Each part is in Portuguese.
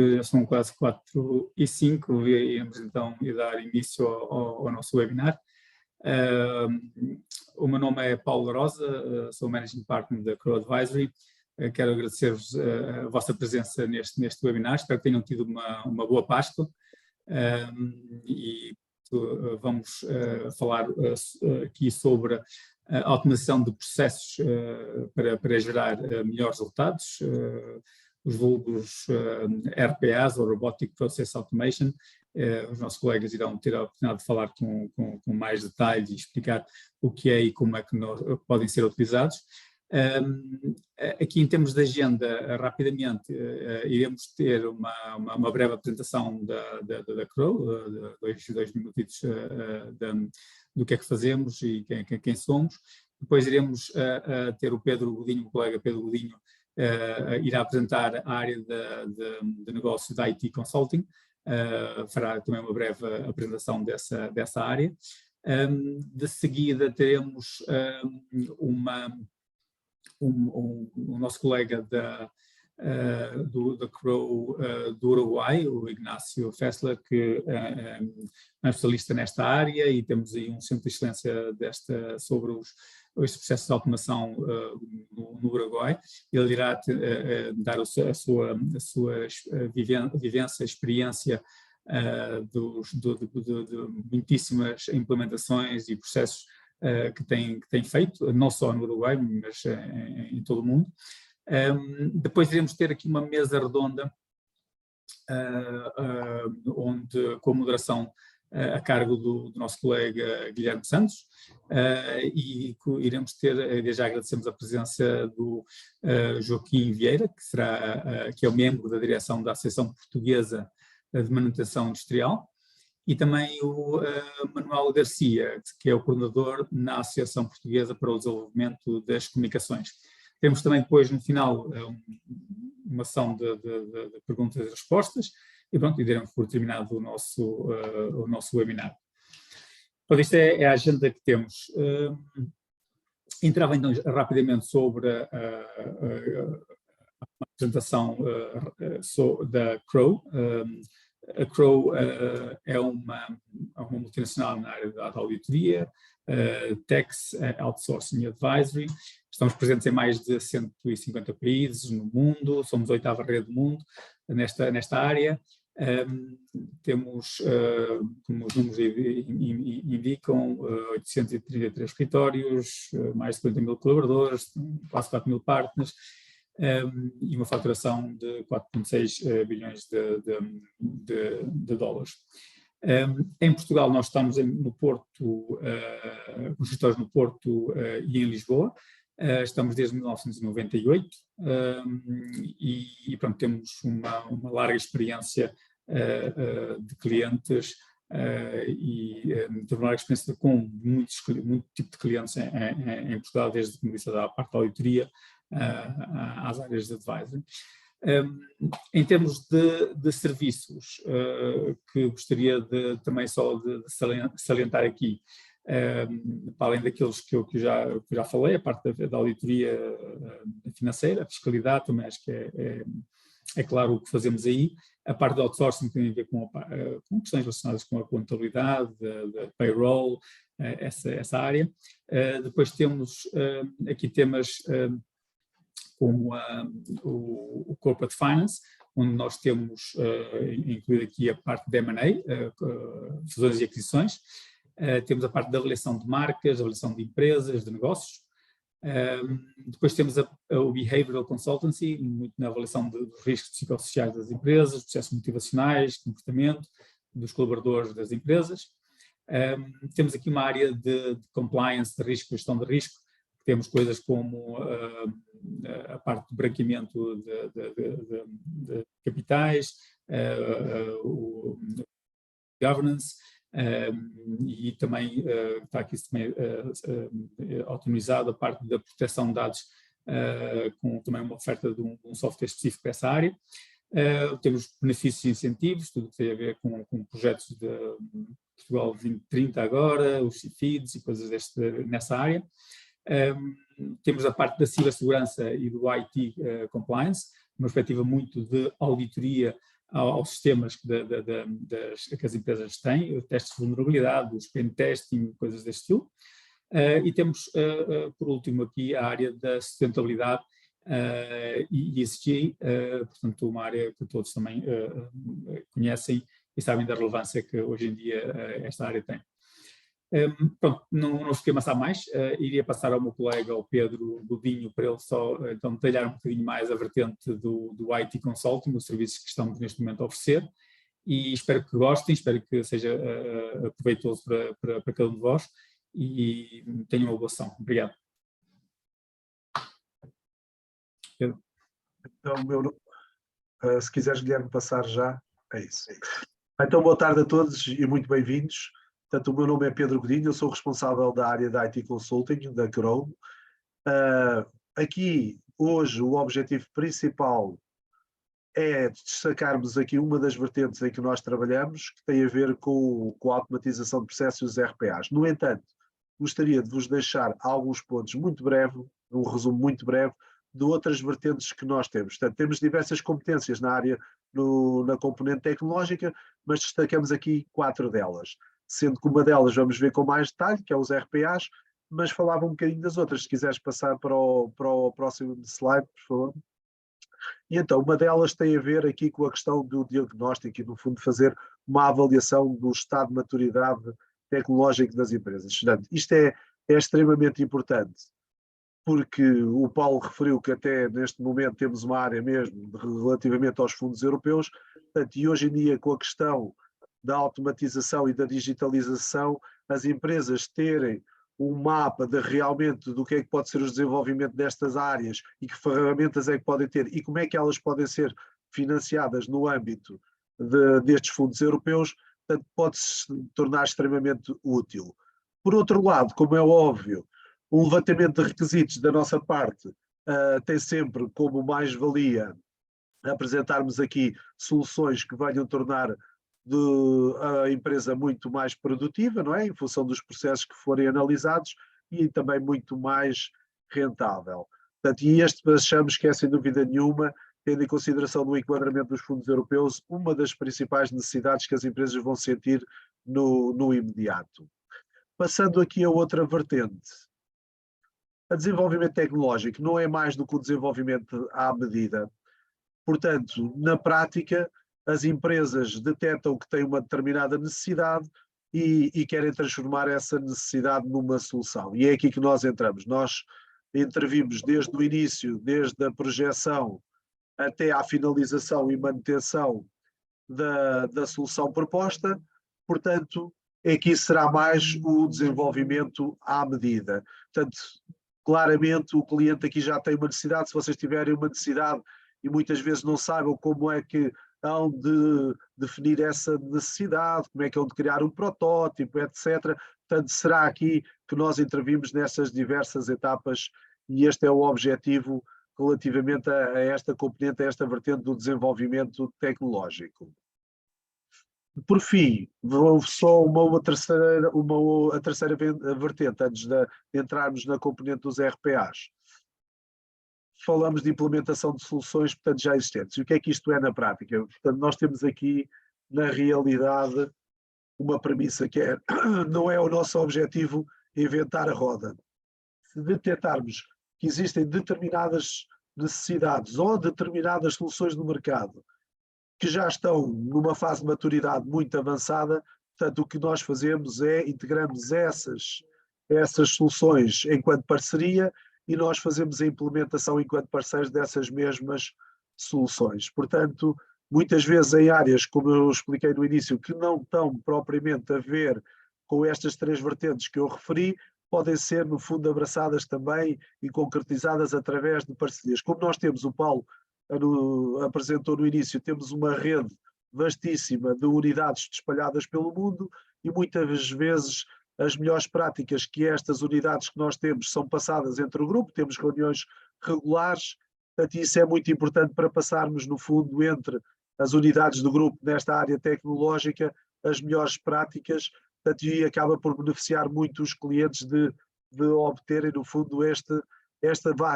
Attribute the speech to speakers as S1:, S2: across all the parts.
S1: Já são quase 4h05, iremos então dar início ao nosso webinar. O meu nome é Paulo Rosa, sou Managing Partner da Crow Advisory. Quero agradecer-vos a vossa presença neste webinar, espero que tenham tido uma boa Páscoa. E vamos falar aqui sobre a automatização de processos para gerar melhores resultados, os vulgos RPAs, ou Robotic Process Automation. Os nossos colegas irão ter a oportunidade de falar com mais detalhes e explicar o que é e como é que podem ser utilizados. Aqui em termos de agenda, rapidamente, iremos ter uma breve apresentação da Crow, dois minutitos do que é que fazemos e quem somos. Depois iremos ter o Pedro Godinho, o colega Pedro Godinho, irá apresentar a área de negócio da IT Consulting, fará também uma breve apresentação dessa área. De seguida teremos o nosso colega da Crow do Uruguai, o Ignacio Fessler, que é especialista nesta área, e temos aí um centro de excelência sobre os processos de automação no Uruguai. Ele irá dar a sua vivência, experiência de muitíssimas implementações e processos que tem feito, não só no Uruguai, mas em todo o mundo. Depois iremos ter aqui uma mesa redonda, com a moderação a cargo do nosso colega Guilherme Santos, e iremos ter, já agradecemos a presença do Joaquim Vieira, que é o membro da direção da Associação Portuguesa de Manutenção Industrial, e também o Manuel Garcia, que é o coordenador na Associação Portuguesa para o Desenvolvimento das Comunicações. Temos também depois, no final, uma sessão de perguntas e respostas, e pronto, e daremos por terminado o nosso webinar. Então, isto é a agenda que temos. Entrava então rapidamente sobre a apresentação da Crow. A Crow é uma multinacional na área da auditoria, tax, outsourcing e advisory. Estamos presentes em mais de 150 países no mundo, somos a 8ª rede do mundo nesta área. Temos, como os números indicam, 833 escritórios, mais de 40 mil colaboradores, quase 4 mil partners, e uma faturação de 4,6 bilhões de dólares. Em Portugal nós estamos no Porto, com escritórios no Porto e em Lisboa. Estamos desde 1998 e pronto, temos uma larga experiência de clientes e temos uma larga experiência com muito tipo de clientes em Portugal, desde, como disse, da parte da auditoria às áreas de advisory. Em termos de serviços, que gostaria também só de salientar aqui, para além daqueles que eu já falei, a parte da auditoria financeira, a fiscalidade, também acho que é claro o que fazemos aí. A parte do outsourcing tem a ver com questões relacionadas com a contabilidade, da payroll, essa área. Depois temos aqui temas como o Corporate Finance, onde nós temos incluído aqui a parte de M&A, fusões e aquisições. Temos a parte da avaliação de marcas, avaliação de empresas, de negócios. Depois temos o Behavioral Consultancy, muito na avaliação dos riscos psicossociais das empresas, processos motivacionais, comportamento dos colaboradores das empresas. Temos aqui uma área de compliance, de risco, gestão de risco. Temos coisas como a parte do branqueamento de capitais, o governance, e também está aqui também autonomizado a parte da proteção de dados, com também uma oferta de um software específico para essa área. Temos benefícios e incentivos, tudo que tem a ver com projetos de Portugal 2030 agora, os CFIDs e coisas nessa área. Temos a parte da cibersegurança e do IT compliance, uma perspectiva muito de auditoria aos sistemas que as empresas têm, os testes de vulnerabilidade, os pen testing, coisas deste estilo. E temos, por último, aqui a área da sustentabilidade e ESG, portanto, uma área que todos também conhecem e sabem da relevância que hoje em dia esta área tem. Pronto, não vos quero amassar mais, iria passar ao meu colega, ao Pedro Godinho, para ele só então detalhar um bocadinho mais a vertente do IT Consulting, os serviços que estamos neste momento a oferecer, e espero que gostem, espero que seja proveitoso para cada um de vós, e tenham uma boa ação. Obrigado. Pedro.
S2: Então, se quiseres, Guilherme, passar já, é isso. Então, boa tarde a todos e muito bem-vindos. Portanto, o meu nome é Pedro Godinho, eu sou responsável da área da IT Consulting, da Chrome. Aqui, hoje, o objetivo principal é destacarmos aqui uma das vertentes em que nós trabalhamos, que tem a ver com a automatização de processos e os RPAs. No entanto, gostaria de vos deixar alguns pontos muito breve, um resumo muito breve, de outras vertentes que nós temos. Portanto, temos diversas competências na área, na componente tecnológica, mas destacamos aqui 4 delas. Sendo que uma delas vamos ver com mais detalhe, que é os RPAs, mas falava um bocadinho das outras. Se quiseres passar para o próximo slide, por favor. E então, uma delas tem a ver aqui com a questão do diagnóstico e, no fundo, fazer uma avaliação do estado de maturidade tecnológico das empresas. Portanto, isto é extremamente importante, porque o Paulo referiu que até neste momento temos uma área mesmo relativamente aos fundos europeus, portanto, e hoje em dia com a questão da automatização e da digitalização, as empresas terem um mapa de realmente do que é que pode ser o desenvolvimento destas áreas e que ferramentas é que podem ter e como é que elas podem ser financiadas no âmbito destes fundos europeus, portanto, pode-se tornar extremamente útil. Por outro lado, como é óbvio, um levantamento de requisitos da nossa parte tem sempre como mais-valia apresentarmos aqui soluções que venham tornar a empresa muito mais produtiva, não é? Em função dos processos que forem analisados e também muito mais rentável. Portanto, e este achamos que é, sem dúvida nenhuma, tendo em consideração no enquadramento dos fundos europeus, uma das principais necessidades que as empresas vão sentir no imediato. Passando aqui a outra vertente. O desenvolvimento tecnológico não é mais do que o desenvolvimento à medida. Portanto, na prática, as empresas detectam que têm uma determinada necessidade e querem transformar essa necessidade numa solução. E é aqui que nós entramos. Nós intervimos desde o início, desde a projeção até à finalização e manutenção da solução proposta. Portanto, aqui será mais o desenvolvimento à medida. Portanto, claramente o cliente aqui já tem uma necessidade. Se vocês tiverem uma necessidade e muitas vezes não saibam como é que hão de definir essa necessidade, como é que hão de criar um protótipo, etc. Portanto, será aqui que nós intervimos nessas diversas etapas e este é o objetivo relativamente a esta componente, a esta vertente do desenvolvimento tecnológico. Por fim, vou só a terceira vertente, antes de entrarmos na componente dos RPAs. Falamos de implementação de soluções, portanto, já existentes. E o que é que isto é na prática? Portanto, nós temos aqui, na realidade, uma premissa que é, não é o nosso objetivo inventar a roda. Se detectarmos que existem determinadas necessidades ou determinadas soluções no mercado que já estão numa fase de maturidade muito avançada, portanto, o que nós fazemos é integramos essas soluções enquanto parceria e nós fazemos a implementação enquanto parceiros dessas mesmas soluções. Portanto, muitas vezes em áreas, como eu expliquei no início, que não estão propriamente a ver com estas 3 vertentes que eu referi, podem ser, no fundo, abraçadas também e concretizadas através de parcerias. Como nós temos, o Paulo apresentou no início, temos uma rede vastíssima de unidades espalhadas pelo mundo e muitas vezes as melhores práticas que estas unidades que nós temos são passadas entre o grupo, temos reuniões regulares, portanto isso é muito importante para passarmos no fundo entre as unidades do grupo nesta área tecnológica, as melhores práticas, portanto e acaba por beneficiar muito os clientes de obterem no fundo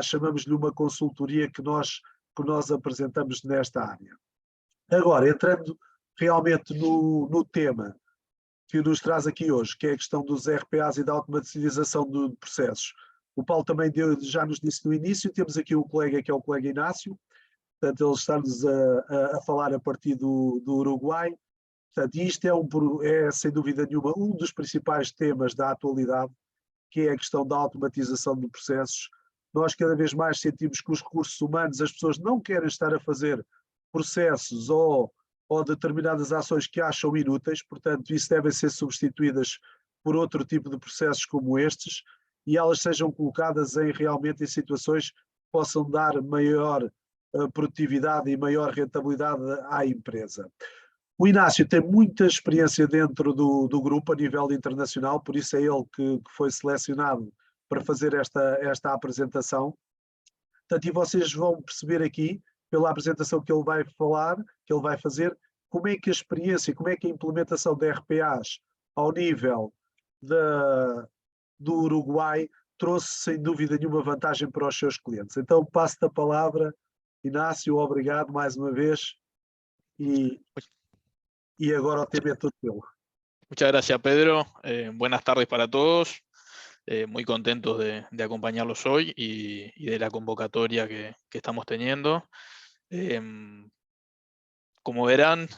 S2: chamamos-lhe uma consultoria que nós apresentamos nesta área. Agora, entrando realmente no tema que nos traz aqui hoje, que é a questão dos RPAs e da automatização de processos. O Paulo também já nos disse no início, temos aqui um colega que é o colega Inácio, portanto ele está-nos a falar a partir do Uruguai. Portanto, isto é, sem dúvida nenhuma, um dos principais temas da atualidade, que é a questão da automatização de processos. Nós cada vez mais sentimos que os recursos humanos, as pessoas não querem estar a fazer processos ou determinadas ações que acham inúteis, portanto, isso devem ser substituídas por outro tipo de processos como estes, e elas sejam colocadas realmente em situações que possam dar maior produtividade e maior rentabilidade à empresa. O Inácio tem muita experiência dentro do grupo a nível internacional, por isso é ele que foi selecionado para fazer esta apresentação. Portanto, e vocês vão perceber aqui, pela apresentação que ele vai falar, que ele vai fazer, como é que a experiência, como é que a implementação de RPAs ao nível do Uruguai trouxe, sem dúvida nenhuma, vantagem para os seus clientes. Então, passo-te a palavra, Inácio, obrigado mais uma vez, y ahora te meto el
S3: Muchas gracias, Pedro. Buenas tardes para todos. Muy contentos de acompañarlos hoy y de la convocatoria que estamos teniendo. Como verán,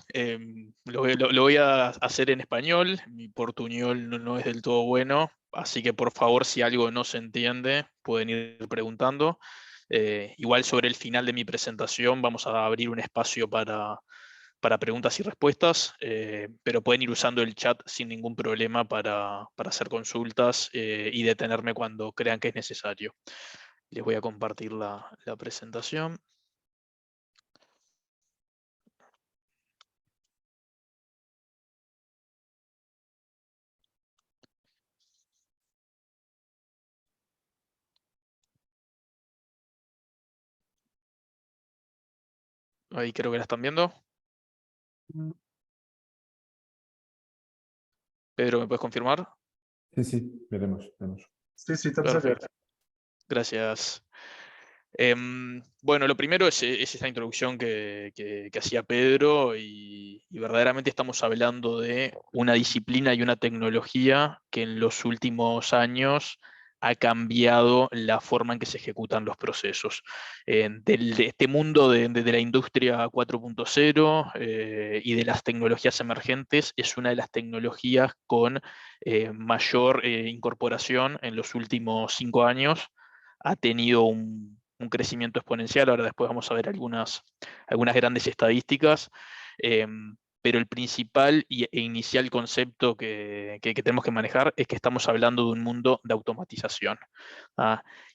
S3: lo voy a hacer en español. Mi portuñol no es del todo bueno, así que por favor, si algo no se entiende, pueden ir preguntando. Igual sobre el final de mi presentación vamos a abrir un espacio para preguntas y respuestas, pero pueden ir usando el chat sin ningún problema para hacer consultas y detenerme cuando crean que es necesario. Les voy a compartir la presentación. Ahí creo que la están viendo. Pedro, ¿me puedes confirmar?
S4: Sí, veremos.
S2: Sí, estamos a ver.
S3: Gracias. Bueno, lo primero es esa introducción que hacía Pedro y verdaderamente estamos hablando de una disciplina y una tecnología que en los últimos años ha cambiado la forma en que se ejecutan los procesos. De este mundo de la industria 4.0 y de las tecnologías emergentes es una de las tecnologías con mayor incorporación en los últimos 5 años. Ha tenido un crecimiento exponencial, ahora después vamos a ver algunas grandes estadísticas, pero el principal e inicial concepto que tenemos que manejar es que estamos hablando de un mundo de automatización.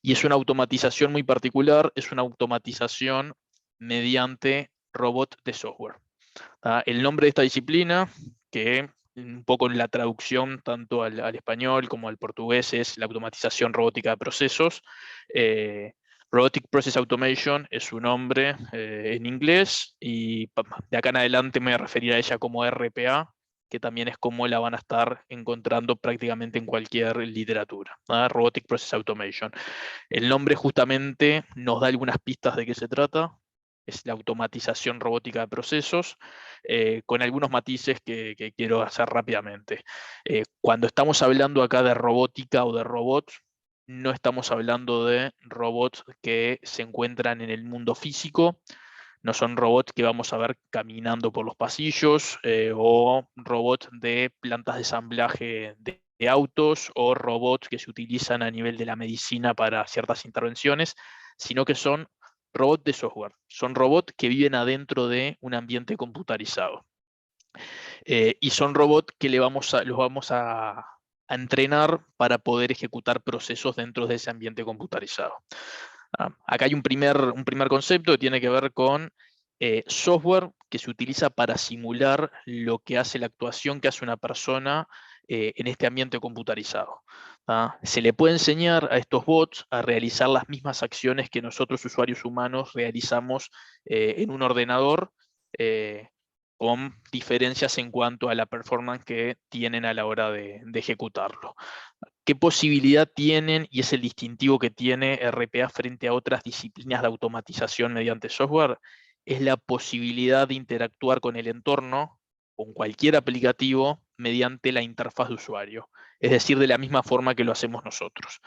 S3: Y es una automatización muy particular, es una automatización mediante robot de software. El nombre de esta disciplina, que un poco en la traducción tanto al español como al portugués, es la automatización robótica de procesos. Robotic Process Automation es su nombre en inglés, y de acá en adelante me voy a referir a ella como RPA, que también es como la van a estar encontrando prácticamente en cualquier literatura. Robotic Process Automation. El nombre justamente nos da algunas pistas de qué se trata. Es la automatización robótica de procesos, con algunos matices que quiero hacer rápidamente. Cuando estamos hablando acá de robótica o de robots, no estamos hablando de robots que se encuentran en el mundo físico, no son robots que vamos a ver caminando por los pasillos, o robots de plantas de ensamblaje de autos, o robots que se utilizan a nivel de la medicina para ciertas intervenciones, sino que son robots de software, son robots que viven adentro de un ambiente computarizado. Y son robots que los vamos a entrenar para poder ejecutar procesos dentro de ese ambiente computarizado. Acá hay un primer concepto que tiene que ver con software que se utiliza para simular lo que hace la actuación que hace una persona en este ambiente computarizado. Se le puede enseñar a estos bots a realizar las mismas acciones que nosotros, usuarios humanos, realizamos en un ordenador, con diferencias en cuanto a la performance que tienen a la hora de ejecutarlo. ¿Qué posibilidad tienen, y es el distintivo que tiene RPA frente a otras disciplinas de automatización mediante software? es la posibilidad de interactuar con el entorno, con cualquier aplicativo, mediante la interfaz de usuario. Es decir, de la misma forma que lo hacemos nosotros.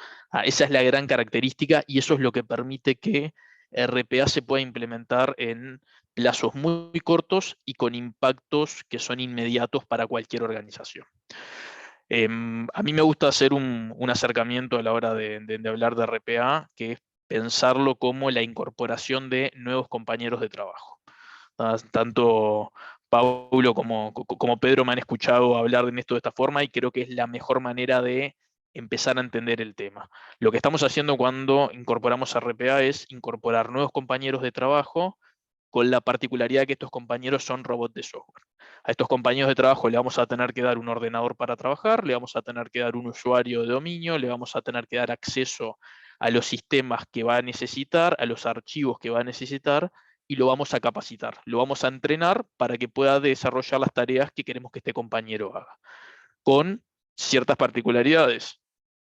S3: Esa es la gran característica y eso es lo que permite que RPA se pueda implementar en plazos muy cortos y con impactos que son inmediatos para cualquier organización. A mí me gusta hacer un acercamiento a la hora de hablar de RPA, que es pensarlo como la incorporación de nuevos compañeros de trabajo. Tanto Paulo como Pedro me han escuchado hablar de esto de esta forma y creo que es la mejor manera de empezar a entender el tema. Lo que estamos haciendo cuando incorporamos RPA es incorporar nuevos compañeros de trabajo con la particularidad de que estos compañeros son robots de software. A estos compañeros de trabajo le vamos a tener que dar un ordenador para trabajar, le vamos a tener que dar un usuario de dominio, le vamos a tener que dar acceso a los sistemas que va a necesitar, a los archivos que va a necesitar, y lo vamos a capacitar, lo vamos a entrenar para que pueda desarrollar las tareas que queremos que este compañero haga, con ciertas particularidades,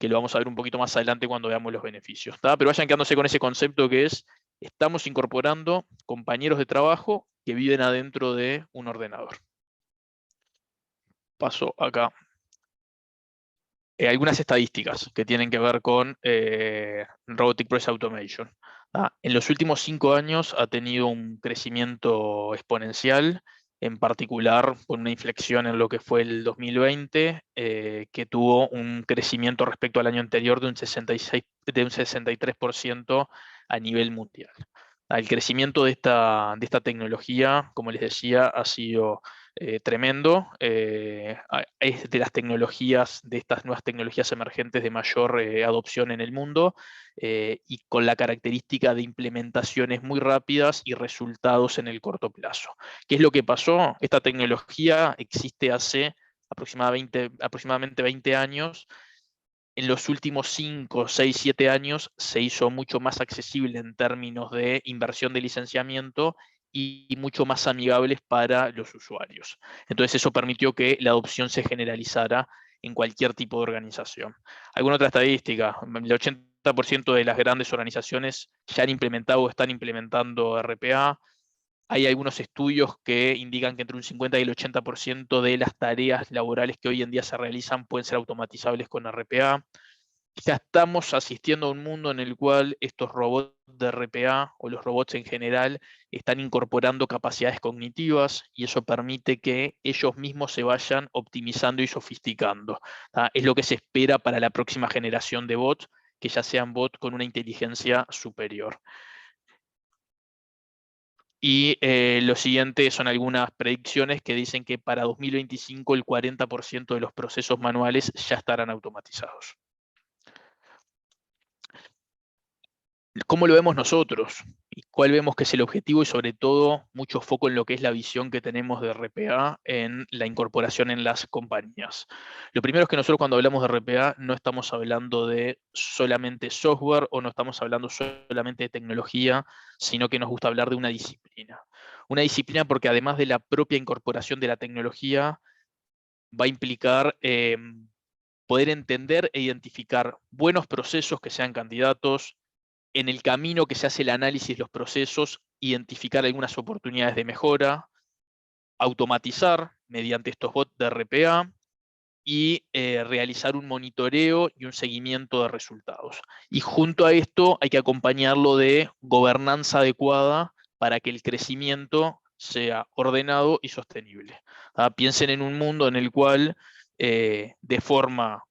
S3: que lo vamos a ver un poquito más adelante cuando veamos los beneficios. Pero vayan quedándose con ese concepto que es, estamos incorporando compañeros de trabajo que viven adentro de un ordenador. Paso acá. Algunas estadísticas que tienen que ver con Robotic Process Automation. En los últimos 5 años ha tenido un crecimiento exponencial, en particular con una inflexión en lo que fue el 2020, que tuvo un crecimiento respecto al año anterior de un 63% a nivel mundial. El crecimiento de esta tecnología, como les decía, ha sido tremendo. Es de las tecnologías, de estas nuevas tecnologías emergentes de mayor adopción en el mundo, y con la característica de implementaciones muy rápidas y resultados en el corto plazo. ¿Qué es lo que pasó? Esta tecnología existe hace aproximadamente 20 años. En los últimos 5, 6, 7 años se hizo mucho más accesible en términos de inversión de licenciamiento y mucho más amigables para los usuarios. Entonces eso permitió que la adopción se generalizara en cualquier tipo de organización. ¿Alguna otra estadística? El 80% de las grandes organizaciones ya han implementado o están implementando RPA. Hay algunos estudios que indican que entre un 50 y el 80% de las tareas laborales que hoy en día se realizan pueden ser automatizables con RPA. Ya estamos asistiendo a un mundo en el cual estos robots de RPA o los robots en general están incorporando capacidades cognitivas y eso permite que ellos mismos se vayan optimizando y sofisticando. Es lo que se espera para la próxima generación de bots, que ya sean bots con una inteligencia superior. Y lo siguiente son algunas predicciones que dicen que para 2025 el 40% de los procesos manuales ya estarán automatizados. ¿Cómo lo vemos nosotros? ¿Y cuál vemos que es el objetivo? Y sobre todo, mucho foco en lo que es la visión que tenemos de RPA en la incorporación en las compañías. Lo primero es que nosotros cuando hablamos de RPA no estamos hablando de solamente software o no estamos hablando solamente de tecnología, sino que nos gusta hablar de una disciplina. Una disciplina porque además de la propia incorporación de la tecnología, va a implicar poder entender e identificar buenos procesos que sean candidatos, en el camino que se hace el análisis de los procesos, identificar algunas oportunidades de mejora, automatizar mediante estos bots de RPA y realizar un monitoreo y un seguimiento de resultados. Y junto a esto hay que acompañarlo de gobernanza adecuada para que el crecimiento sea ordenado y sostenible. Piensen en un mundo en el cual de forma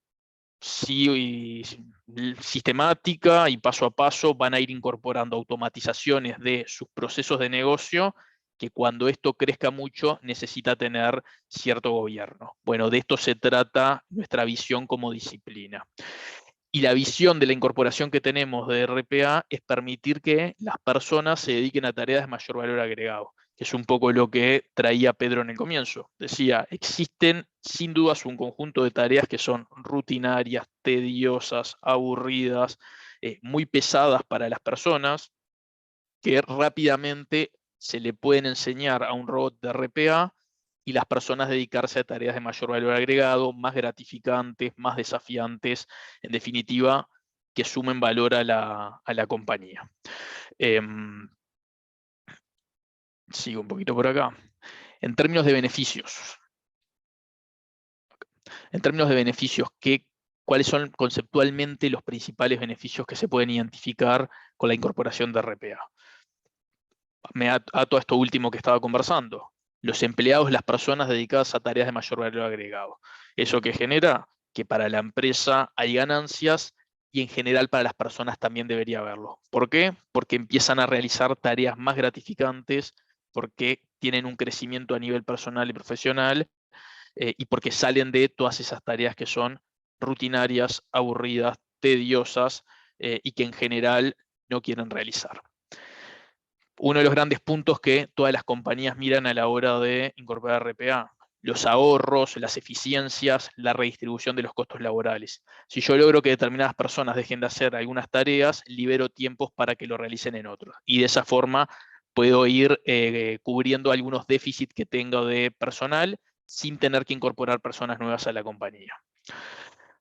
S3: sistemática y paso a paso van a ir incorporando automatizaciones de sus procesos de negocio, que cuando esto crezca mucho necesita tener cierto gobierno. Bueno, de esto se trata nuestra visión como disciplina. Y la visión de la incorporación que tenemos de RPA es permitir que las personas se dediquen a tareas de mayor valor agregado, que es un poco lo que traía Pedro en el comienzo. Decía, existen sin dudas un conjunto de tareas que son rutinarias, tediosas, aburridas, muy pesadas para las personas, que rápidamente se le pueden enseñar a un robot de RPA y las personas dedicarse a tareas de mayor valor agregado, más gratificantes, más desafiantes, en definitiva, que sumen valor a la compañía. Sigo un poquito por acá. En términos de beneficios. En términos de beneficios, ¿cuáles son conceptualmente los principales beneficios que se pueden identificar con la incorporación de RPA? Me ato a esto último que estaba conversando. Los empleados, las personas dedicadas a tareas de mayor valor agregado. ¿Eso que genera? Que para la empresa hay ganancias y en general para las personas también debería haberlo. ¿Por qué? Porque empiezan a realizar tareas más gratificantes, porque tienen un crecimiento a nivel personal y profesional, y porque salen de todas esas tareas que son rutinarias, aburridas, tediosas, y que en general no quieren realizar. Uno de los grandes puntos que todas las compañías miran a la hora de incorporar RPA, los ahorros, las eficiencias, la redistribución de los costos laborales. Si yo logro que determinadas personas dejen de hacer algunas tareas, libero tiempos para que lo realicen en otros. Y de esa forma puedo ir cubriendo algunos déficits que tengo de personal sin tener que incorporar personas nuevas a la compañía.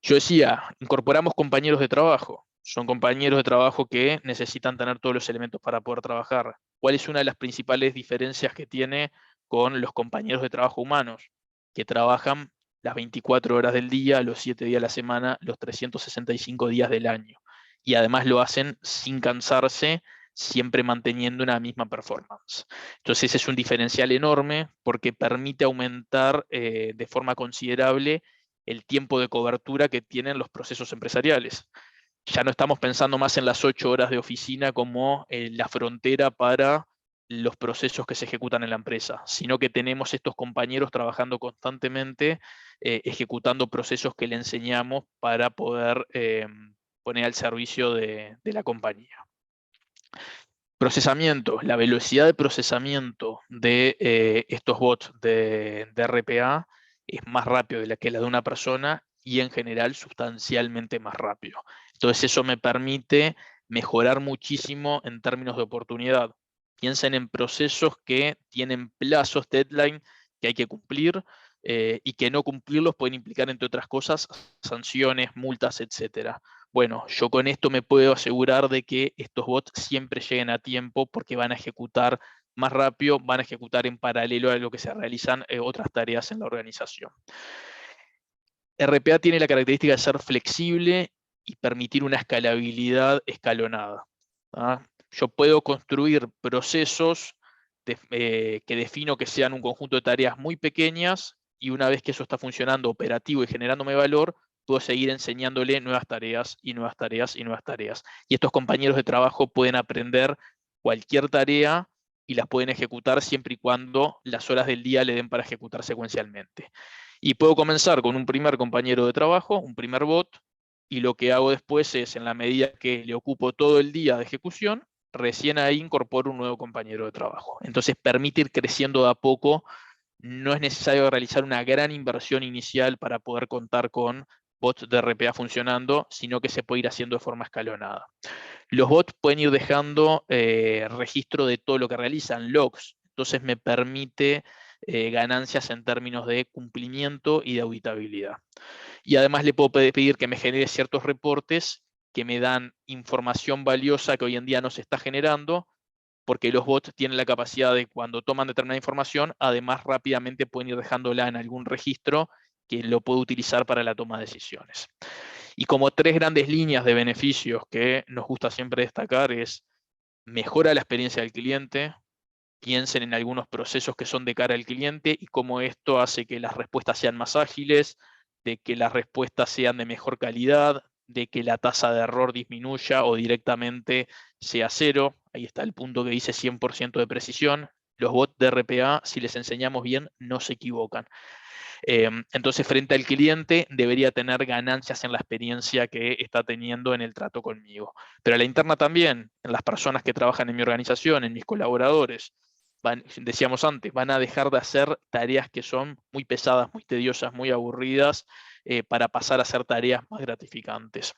S3: Yo decía, incorporamos compañeros de trabajo. Son compañeros de trabajo que necesitan tener todos los elementos para poder trabajar. ¿Cuál es una de las principales diferencias que tiene con los compañeros de trabajo humanos? Que trabajan las 24 horas del día, los 7 días de la semana, los 365 días del año. Y además lo hacen sin cansarse, siempre manteniendo una misma performance. Entonces ese es un diferencial enorme porque permite aumentar de forma considerable el tiempo de cobertura que tienen los procesos empresariales. Ya no estamos pensando más en las 8 horas de oficina como la frontera para los procesos que se ejecutan en la empresa, sino que tenemos estos compañeros trabajando constantemente, ejecutando procesos que le enseñamos para poder poner al servicio de la compañía. Procesamiento, la velocidad de procesamiento de estos bots de RPA es más rápido que la de una persona y en general sustancialmente más rápido. Entonces eso me permite mejorar muchísimo en términos de oportunidad. Piensen en procesos que tienen plazos, deadline, que hay que cumplir, y que no cumplirlos pueden implicar, entre otras cosas, sanciones, multas, etc. Bueno, yo con esto me puedo asegurar de que estos bots siempre lleguen a tiempo porque van a ejecutar más rápido, van a ejecutar en paralelo a lo que se realizan otras tareas en la organización. RPA tiene la característica de ser flexible y permitir una escalabilidad escalonada. ¿Ah? Yo puedo construir procesos que defino que sean un conjunto de tareas muy pequeñas y una vez que eso está funcionando operativo y generándome valor, puedo seguir enseñándole nuevas tareas y nuevas tareas y nuevas tareas. Y estos compañeros de trabajo pueden aprender cualquier tarea y las pueden ejecutar siempre y cuando las horas del día le den para ejecutar secuencialmente. Y puedo comenzar con un primer compañero de trabajo, un primer bot, y lo que hago después es, en la medida que le ocupo todo el día de ejecución, recién ahí incorporo un nuevo compañero de trabajo. Entonces permite ir creciendo de a poco. No es necesario realizar una gran inversión inicial para poder contar con bots de RPA funcionando, sino que se puede ir haciendo de forma escalonada. Los bots pueden ir dejando registro de todo lo que realizan, logs. Entonces me permite ganancias en términos de cumplimiento y de auditabilidad. Y además le puedo pedir que me genere ciertos reportes que me dan información valiosa que hoy en día no se está generando, porque los bots tienen la capacidad de, cuando toman determinada información, además rápidamente pueden ir dejándola en algún registro que lo puedo utilizar para la toma de decisiones. Y como tres grandes líneas de beneficios que nos gusta siempre destacar es: mejora la experiencia del cliente. Piensen en algunos procesos que son de cara al cliente y cómo esto hace que las respuestas sean más ágiles, de que las respuestas sean de mejor calidad, de que la tasa de error disminuya o directamente sea cero. Ahí está el punto que dice 100% de precisión. Los bots de RPA, si les enseñamos bien, no se equivocan. Entonces, frente al cliente, debería tener ganancias en la experiencia que está teniendo en el trato conmigo. Pero a la interna también, en las personas que trabajan en mi organización, en mis colaboradores, decíamos antes, van a dejar de hacer tareas que son muy pesadas, muy tediosas, muy aburridas, para pasar a hacer tareas más gratificantes.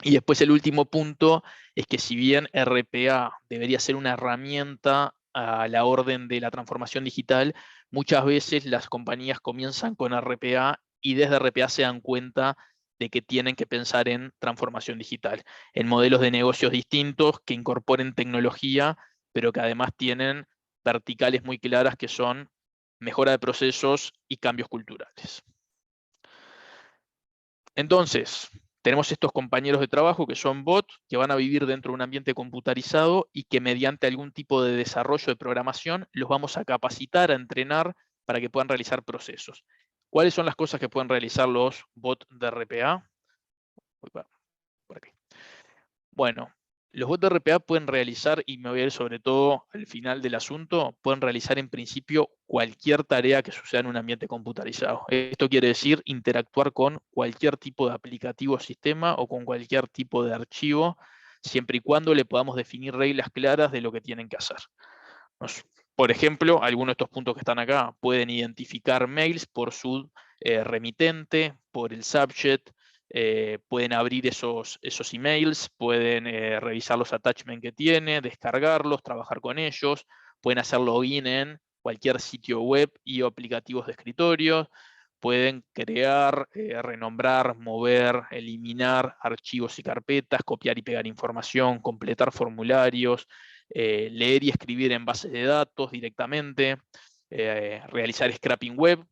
S3: Y después el último punto es que, si bien RPA debería ser una herramienta a la orden de la transformación digital, muchas veces las compañías comienzan con RPA y desde RPA se dan cuenta de que tienen que pensar en transformación digital, en modelos de negocios distintos que incorporen tecnología, pero que además tienen verticales muy claras que son mejora de procesos y cambios culturales. Entonces, tenemos estos compañeros de trabajo que son bots, que van a vivir dentro de un ambiente computarizado y que mediante algún tipo de desarrollo de programación los vamos a capacitar, a entrenar para que puedan realizar procesos. ¿Cuáles son las cosas que pueden realizar los bots de RPA? Por aquí. Bueno, los bots de RPA pueden realizar, y me voy a ir sobre todo al final del asunto, pueden realizar en principio cualquier tarea que suceda en un ambiente computarizado. Esto quiere decir interactuar con cualquier tipo de aplicativo o sistema o con cualquier tipo de archivo, siempre y cuando le podamos definir reglas claras de lo que tienen que hacer. Por ejemplo, algunos de estos puntos que están acá pueden identificar mails por su remitente, por el subject, pueden abrir esos emails, pueden revisar los attachments que tiene, descargarlos, trabajar con ellos, pueden hacer login en cualquier sitio web y aplicativos de escritorio, pueden crear, renombrar, mover, eliminar archivos y carpetas, copiar y pegar información, completar formularios, leer y escribir en bases de datos directamente, realizar scraping web.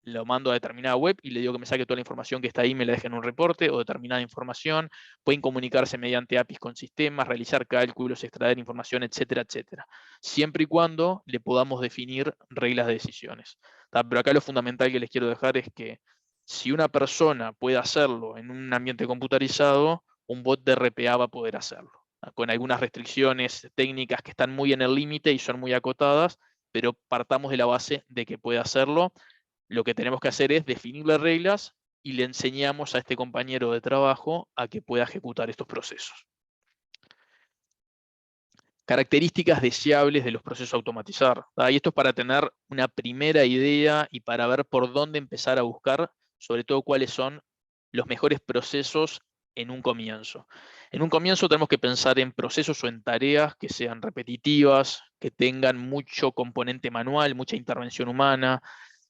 S3: Lo mando a determinada web y le digo que me saque toda la información que está ahí, me la deje en un reporte o determinada información. Pueden comunicarse mediante APIs con sistemas, realizar cálculos, extraer información, etcétera, etcétera. Siempre y cuando le podamos definir reglas de decisiones. Pero acá lo fundamental que les quiero dejar es que si una persona puede hacerlo en un ambiente computarizado, un bot de RPA va a poder hacerlo, con algunas restricciones técnicas que están muy en el límite y son muy acotadas, pero partamos de la base de que puede hacerlo. Lo que tenemos que hacer es definir las reglas y le enseñamos a este compañero de trabajo a que pueda ejecutar estos procesos. Características deseables de los procesos a automatizar. Y esto es para tener una primera idea y para ver por dónde empezar a buscar, sobre todo cuáles son los mejores procesos en un comienzo. En un comienzo tenemos que pensar en procesos o en tareas que sean repetitivas, que tengan mucho componente manual, mucha intervención humana,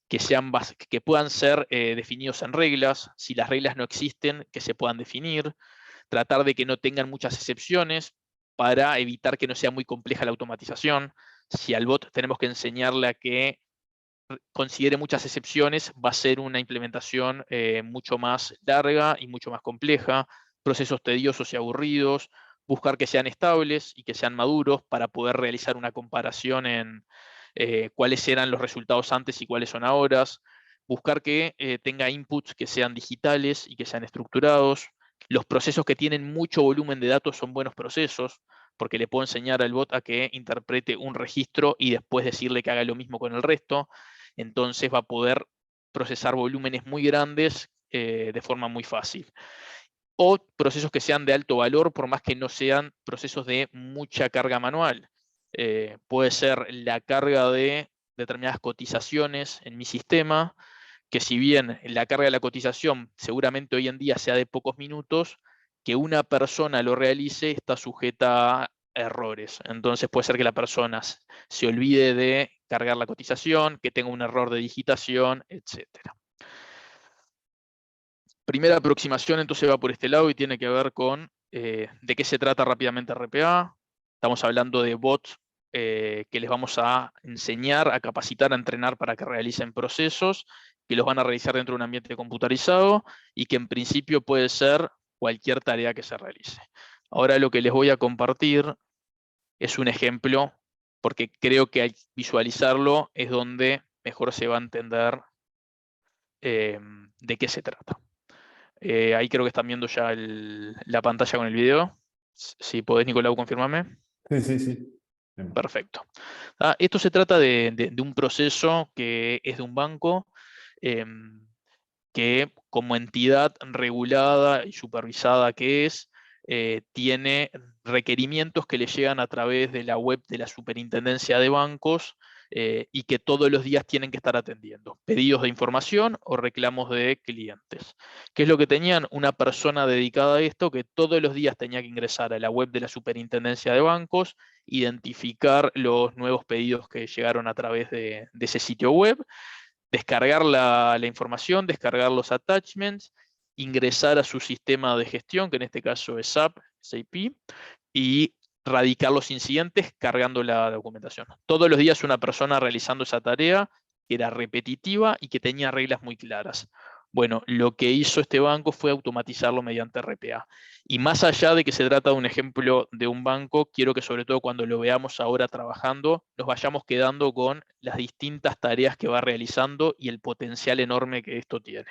S3: que puedan ser definidos en reglas. Si las reglas no existen, que se puedan definir. Tratar de que no tengan muchas excepciones para evitar que no sea muy compleja la automatización. Si al bot tenemos que enseñarle a que considere muchas excepciones, va a ser una implementación mucho más larga y mucho más compleja. Procesos tediosos y aburridos. Buscar que sean estables y que sean maduros para poder realizar una comparación en cuáles eran los resultados antes y cuáles son ahora. Buscar que tenga inputs que sean digitales y que sean estructurados. Los procesos que tienen mucho volumen de datos son buenos procesos, porque le puedo enseñar al bot a que interprete un registro y después decirle que haga lo mismo con el resto. Entonces va a poder procesar volúmenes muy grandes de forma muy fácil. O procesos que sean de alto valor, por más que no sean procesos de mucha carga manual. Puede ser la carga de determinadas cotizaciones en mi sistema, que si bien la carga de la cotización seguramente hoy en día sea de pocos minutos, que una persona lo realice está sujeta a errores. Entonces puede ser que la persona se olvide de cargar la cotización, que tenga un error de digitación, etc. Primera aproximación entonces va por este lado y tiene que ver con de qué se trata rápidamente RPA. Estamos hablando de bots que les vamos a enseñar, a capacitar, a entrenar para que realicen procesos, que los van a realizar dentro de un ambiente computarizado y que en principio puede ser cualquier tarea que se realice. Ahora lo que les voy a compartir es un ejemplo, porque creo que al visualizarlo es donde mejor se va a entender de qué se trata. Ahí creo que están viendo ya la pantalla con el video. Si podés, Nicolau, confirmarme.
S4: Sí, sí, sí. Bien.
S3: Perfecto. Esto se trata de un proceso que es de un banco que, como entidad regulada y supervisada que es, tiene requerimientos que le llegan a través de la web de la Superintendencia de Bancos y que todos los días tienen que estar atendiendo. Pedidos de información o reclamos de clientes. ¿Qué es lo que tenían? Una persona dedicada a esto que todos los días tenía que ingresar a la web de la Superintendencia de Bancos, identificar los nuevos pedidos que llegaron a través de ese sitio web, descargar la información, descargar los attachments, ingresar a su sistema de gestión, que en este caso es SAP, y radicar los incidentes cargando la documentación. Todos los días una persona realizando esa tarea que era repetitiva y que tenía reglas muy claras. Bueno, lo que hizo este banco fue automatizarlo mediante RPA. Y más allá de que se trata de un ejemplo de un banco, quiero que sobre todo cuando lo veamos ahora trabajando, nos vayamos quedando con las distintas tareas que va realizando y el potencial enorme que esto tiene.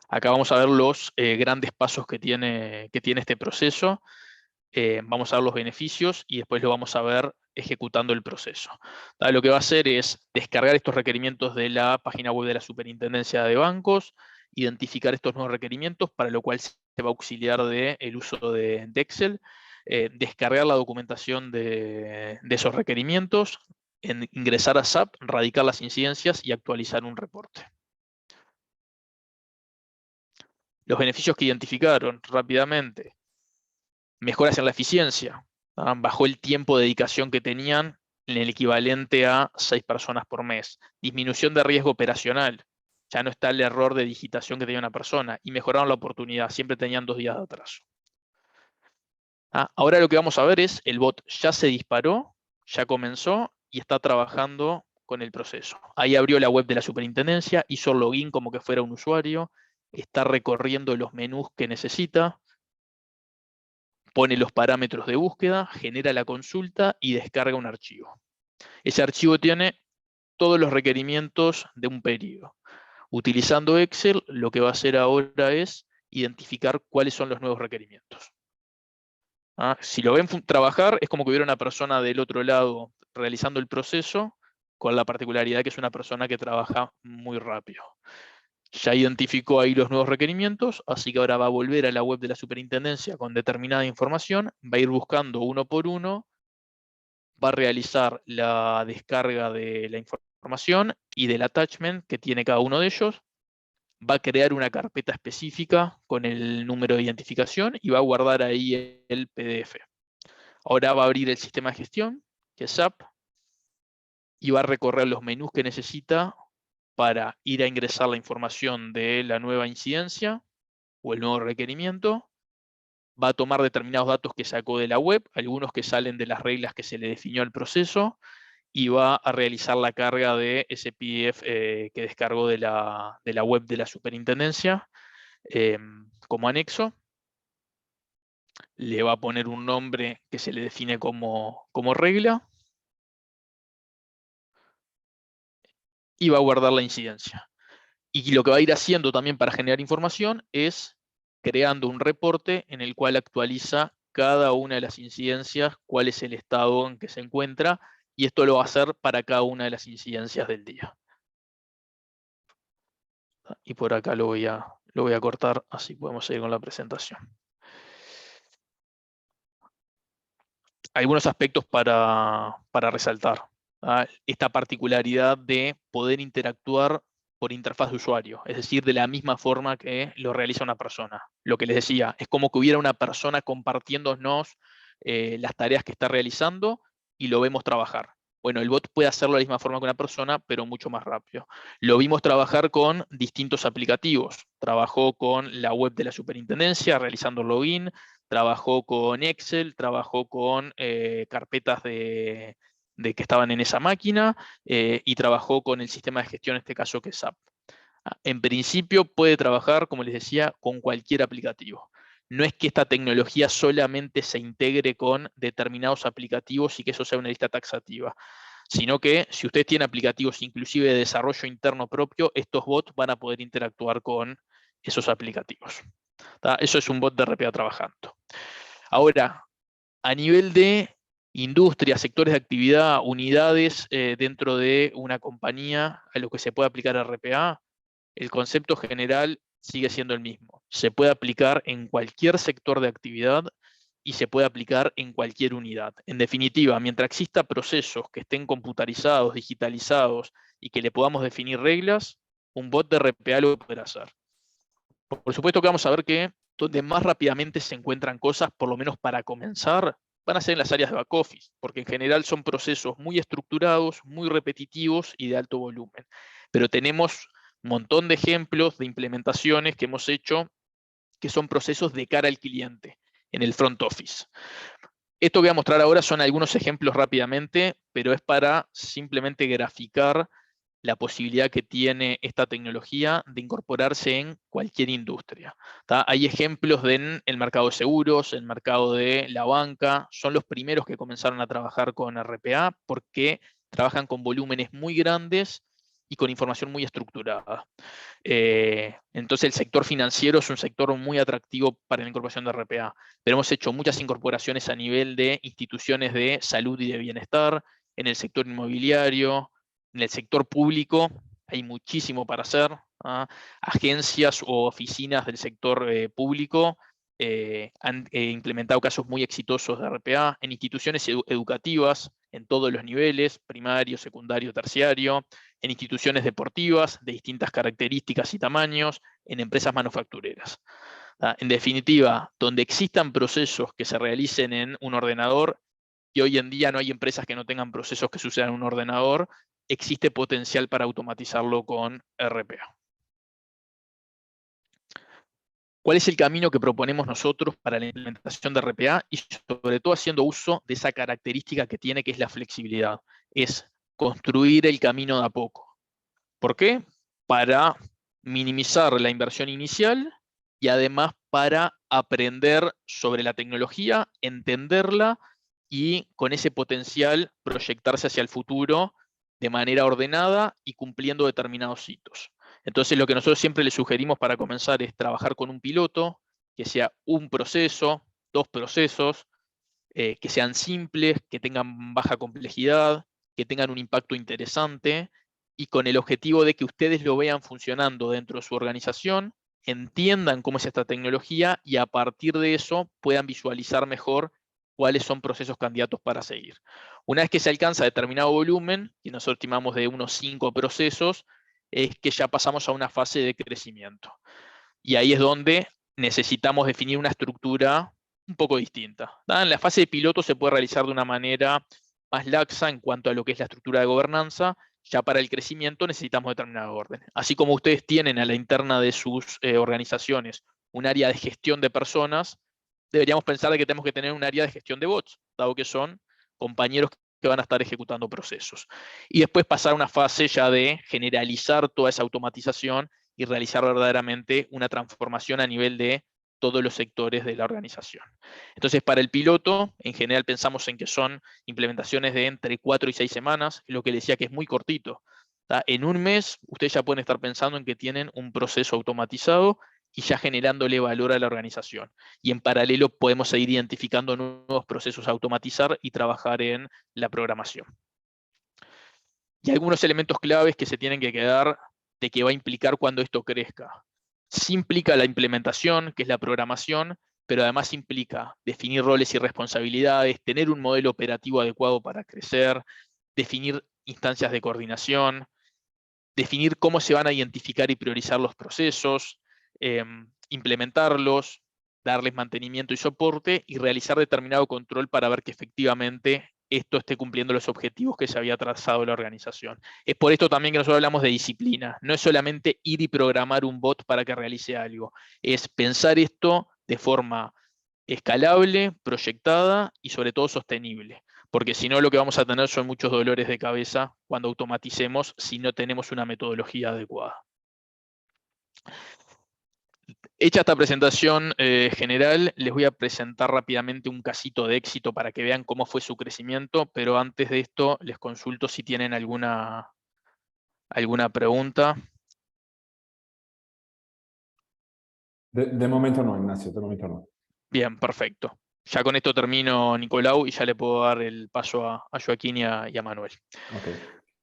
S3: Acá vamos a ver los grandes pasos que tiene este proceso. Vamos a ver los beneficios y después lo vamos a ver ejecutando el proceso. Lo que va a hacer es descargar estos requerimientos de la página web de la Superintendencia de Bancos, identificar estos nuevos requerimientos, para lo cual se va a auxiliar del uso de Excel, descargar la documentación de esos requerimientos, ingresar a SAP, radicar las incidencias y actualizar un reporte. Los beneficios que identificaron rápidamente: mejoras en la eficiencia, bajó el tiempo de dedicación que tenían en el equivalente a 6 personas por mes. Disminución de riesgo operacional, ya no está el error de digitación que tenía una persona, y mejoraron la oportunidad, siempre tenían 2 días de atraso. Ahora lo que vamos a ver es, el bot ya se disparó, ya comenzó y está trabajando con el proceso. Ahí abrió la web de la Superintendencia, hizo login como que fuera un usuario, está recorriendo los menús que necesita, pone los parámetros de búsqueda, genera la consulta y descarga un archivo. Ese archivo tiene todos los requerimientos de un periodo. Utilizando Excel, lo que va a hacer ahora es identificar cuáles son los nuevos requerimientos. Si lo ven trabajar, es como que hubiera una persona del otro lado realizando el proceso, con la particularidad que es una persona que trabaja muy rápido. Ya identificó ahí los nuevos requerimientos, así que ahora va a volver a la web de la Superintendencia con determinada información, va a ir buscando uno por uno, va a realizar la descarga de la información y del attachment que tiene cada uno de ellos, va a crear una carpeta específica con el número de identificación y va a guardar ahí el PDF. Ahora va a abrir el sistema de gestión, que es SAP, y va a recorrer los menús que necesita para ir a ingresar la información de la nueva incidencia o el nuevo requerimiento. Va a tomar determinados datos que sacó de la web, algunos que salen de las reglas que se le definió al proceso, y va a realizar la carga de ese PDF que descargó de la web de la Superintendencia como anexo. Le va a poner un nombre que se le define como regla, y va a guardar la incidencia. Y lo que va a ir haciendo también para generar información es creando un reporte en el cual actualiza cada una de las incidencias, cuál es el estado en que se encuentra, y esto lo va a hacer para cada una de las incidencias del día. Y por acá lo voy a cortar, así podemos seguir con la presentación. Algunos aspectos para resaltar. Esta particularidad de poder interactuar por interfaz de usuario, es decir, de la misma forma que lo realiza una persona. Lo que les decía, es como que hubiera una persona compartiéndonos las tareas que está realizando y lo vemos trabajar. Bueno, el bot puede hacerlo de la misma forma que una persona, pero mucho más rápido. Lo vimos trabajar con distintos aplicativos. Trabajó con la web de la Superintendencia, realizando login, trabajó con Excel, trabajó con carpetas que estaban en esa máquina, y trabajó con el sistema de gestión, en este caso que es SAP. En principio puede trabajar, como les decía, con cualquier aplicativo. No es que esta tecnología solamente se integre con determinados aplicativos y que eso sea una lista taxativa, sino que si usted tiene aplicativos inclusive de desarrollo interno propio, estos bots van a poder interactuar con esos aplicativos. Eso es un bot de RPA trabajando. Ahora, a nivel de industria, sectores de actividad, unidades dentro de una compañía a lo que se puede aplicar RPA, el concepto general sigue siendo el mismo. Se puede aplicar en cualquier sector de actividad y se puede aplicar en cualquier unidad. En definitiva, mientras exista procesos que estén computarizados, digitalizados y que le podamos definir reglas, un bot de RPA lo podrá hacer. Por supuesto que vamos a ver que donde más rápidamente se encuentran cosas, por lo menos para comenzar, van a ser en las áreas de back office, porque en general son procesos muy estructurados, muy repetitivos y de alto volumen. Pero tenemos un montón de ejemplos de implementaciones que hemos hecho que son procesos de cara al cliente, en el front office. Esto que voy a mostrar ahora son algunos ejemplos rápidamente, pero es para simplemente graficar la posibilidad que tiene esta tecnología de incorporarse en cualquier industria. Hay ejemplos en el mercado de seguros, el mercado de la banca, son los primeros que comenzaron a trabajar con RPA porque trabajan con volúmenes muy grandes y con información muy estructurada. Entonces el sector financiero es un sector muy atractivo para la incorporación de RPA, pero hemos hecho muchas incorporaciones a nivel de instituciones de salud y de bienestar, en el sector inmobiliario, en el sector público, hay muchísimo para hacer. Agencias o oficinas del sector público han implementado casos muy exitosos de RPA, en instituciones educativas, en todos los niveles, primario, secundario, terciario, en instituciones deportivas de distintas características y tamaños, en empresas manufactureras. En definitiva, donde existan procesos que se realicen en un ordenador, y hoy en día no hay empresas que no tengan procesos que sucedan en un ordenador, existe potencial para automatizarlo con RPA. ¿Cuál es el camino que proponemos nosotros para la implementación de RPA? Y sobre todo haciendo uso de esa característica que tiene, que es la flexibilidad. Es construir el camino de a poco. ¿Por qué? Para minimizar la inversión inicial y además para aprender sobre la tecnología, entenderla y con ese potencial proyectarse hacia el futuro de manera ordenada y cumpliendo determinados hitos. Entonces lo que nosotros siempre le sugerimos para comenzar es trabajar con un piloto, que sea un proceso, 2 procesos, que sean simples, que tengan baja complejidad, que tengan un impacto interesante y con el objetivo de que ustedes lo vean funcionando dentro de su organización, entiendan cómo es esta tecnología y a partir de eso puedan visualizar mejor cuáles son procesos candidatos para seguir. Una vez que se alcanza determinado volumen, y nosotros estimamos de unos 5 procesos, es que ya pasamos a una fase de crecimiento. Y ahí es donde necesitamos definir una estructura un poco distinta. En la fase de piloto se puede realizar de una manera más laxa en cuanto a lo que es la estructura de gobernanza. Ya para el crecimiento necesitamos determinado orden. Así como ustedes tienen a la interna de sus organizaciones un área de gestión de personas, deberíamos pensar de que tenemos que tener un área de gestión de bots, dado que son compañeros que van a estar ejecutando procesos. Y después pasar a una fase ya de generalizar toda esa automatización y realizar verdaderamente una transformación a nivel de todos los sectores de la organización. Entonces, para el piloto, en general pensamos en que son implementaciones de entre 4 y 6 semanas, lo que les decía que es muy cortito. En un mes, ustedes ya pueden estar pensando en que tienen un proceso automatizado y ya generándole valor a la organización. Y en paralelo podemos seguir identificando nuevos procesos a automatizar y trabajar en la programación. Y algunos elementos claves que se tienen que quedar de qué va a implicar cuando esto crezca. Sí implica la implementación, que es la programación, pero además implica definir roles y responsabilidades, tener un modelo operativo adecuado para crecer, definir instancias de coordinación, definir cómo se van a identificar y priorizar los procesos, implementarlos, darles mantenimiento y soporte y realizar determinado control para ver que efectivamente esto esté cumpliendo los objetivos que se había trazado la organización. Es por esto también que nosotros hablamos de disciplina. No es solamente ir y programar un bot para que realice algo. Es pensar esto de forma escalable, proyectada y sobre todo sostenible. Porque si no, lo que vamos a tener son muchos dolores de cabeza cuando automaticemos si no tenemos una metodología adecuada. Hecha esta presentación general, les voy a presentar rápidamente un casito de éxito para que vean cómo fue su crecimiento, pero antes de esto les consulto si tienen alguna pregunta.
S4: De momento no, Ignacio, de momento no.
S3: Bien, perfecto. Ya con esto termino, Nicolau, y ya le puedo dar el paso a Joaquín y a Manuel.
S4: Okay.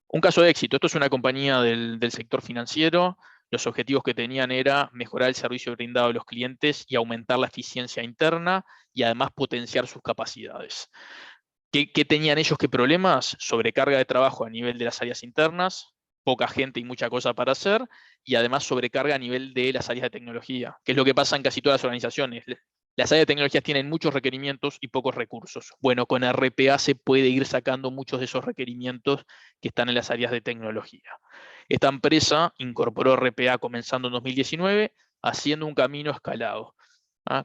S3: Un caso de éxito. Esto es una compañía del sector financiero. Los objetivos que tenían era mejorar el servicio brindado a los clientes y aumentar la eficiencia interna y además potenciar sus capacidades. ¿Qué tenían ellos? ¿Qué problemas? Sobrecarga de trabajo a nivel de las áreas internas, poca gente y mucha cosa para hacer, y además sobrecarga a nivel de las áreas de tecnología, que es lo que pasa en casi todas las organizaciones. Las áreas de tecnología tienen muchos requerimientos y pocos recursos. Bueno, con RPA se puede ir sacando muchos de esos requerimientos que están en las áreas de tecnología. Esta empresa incorporó RPA comenzando en 2019, haciendo un camino escalado.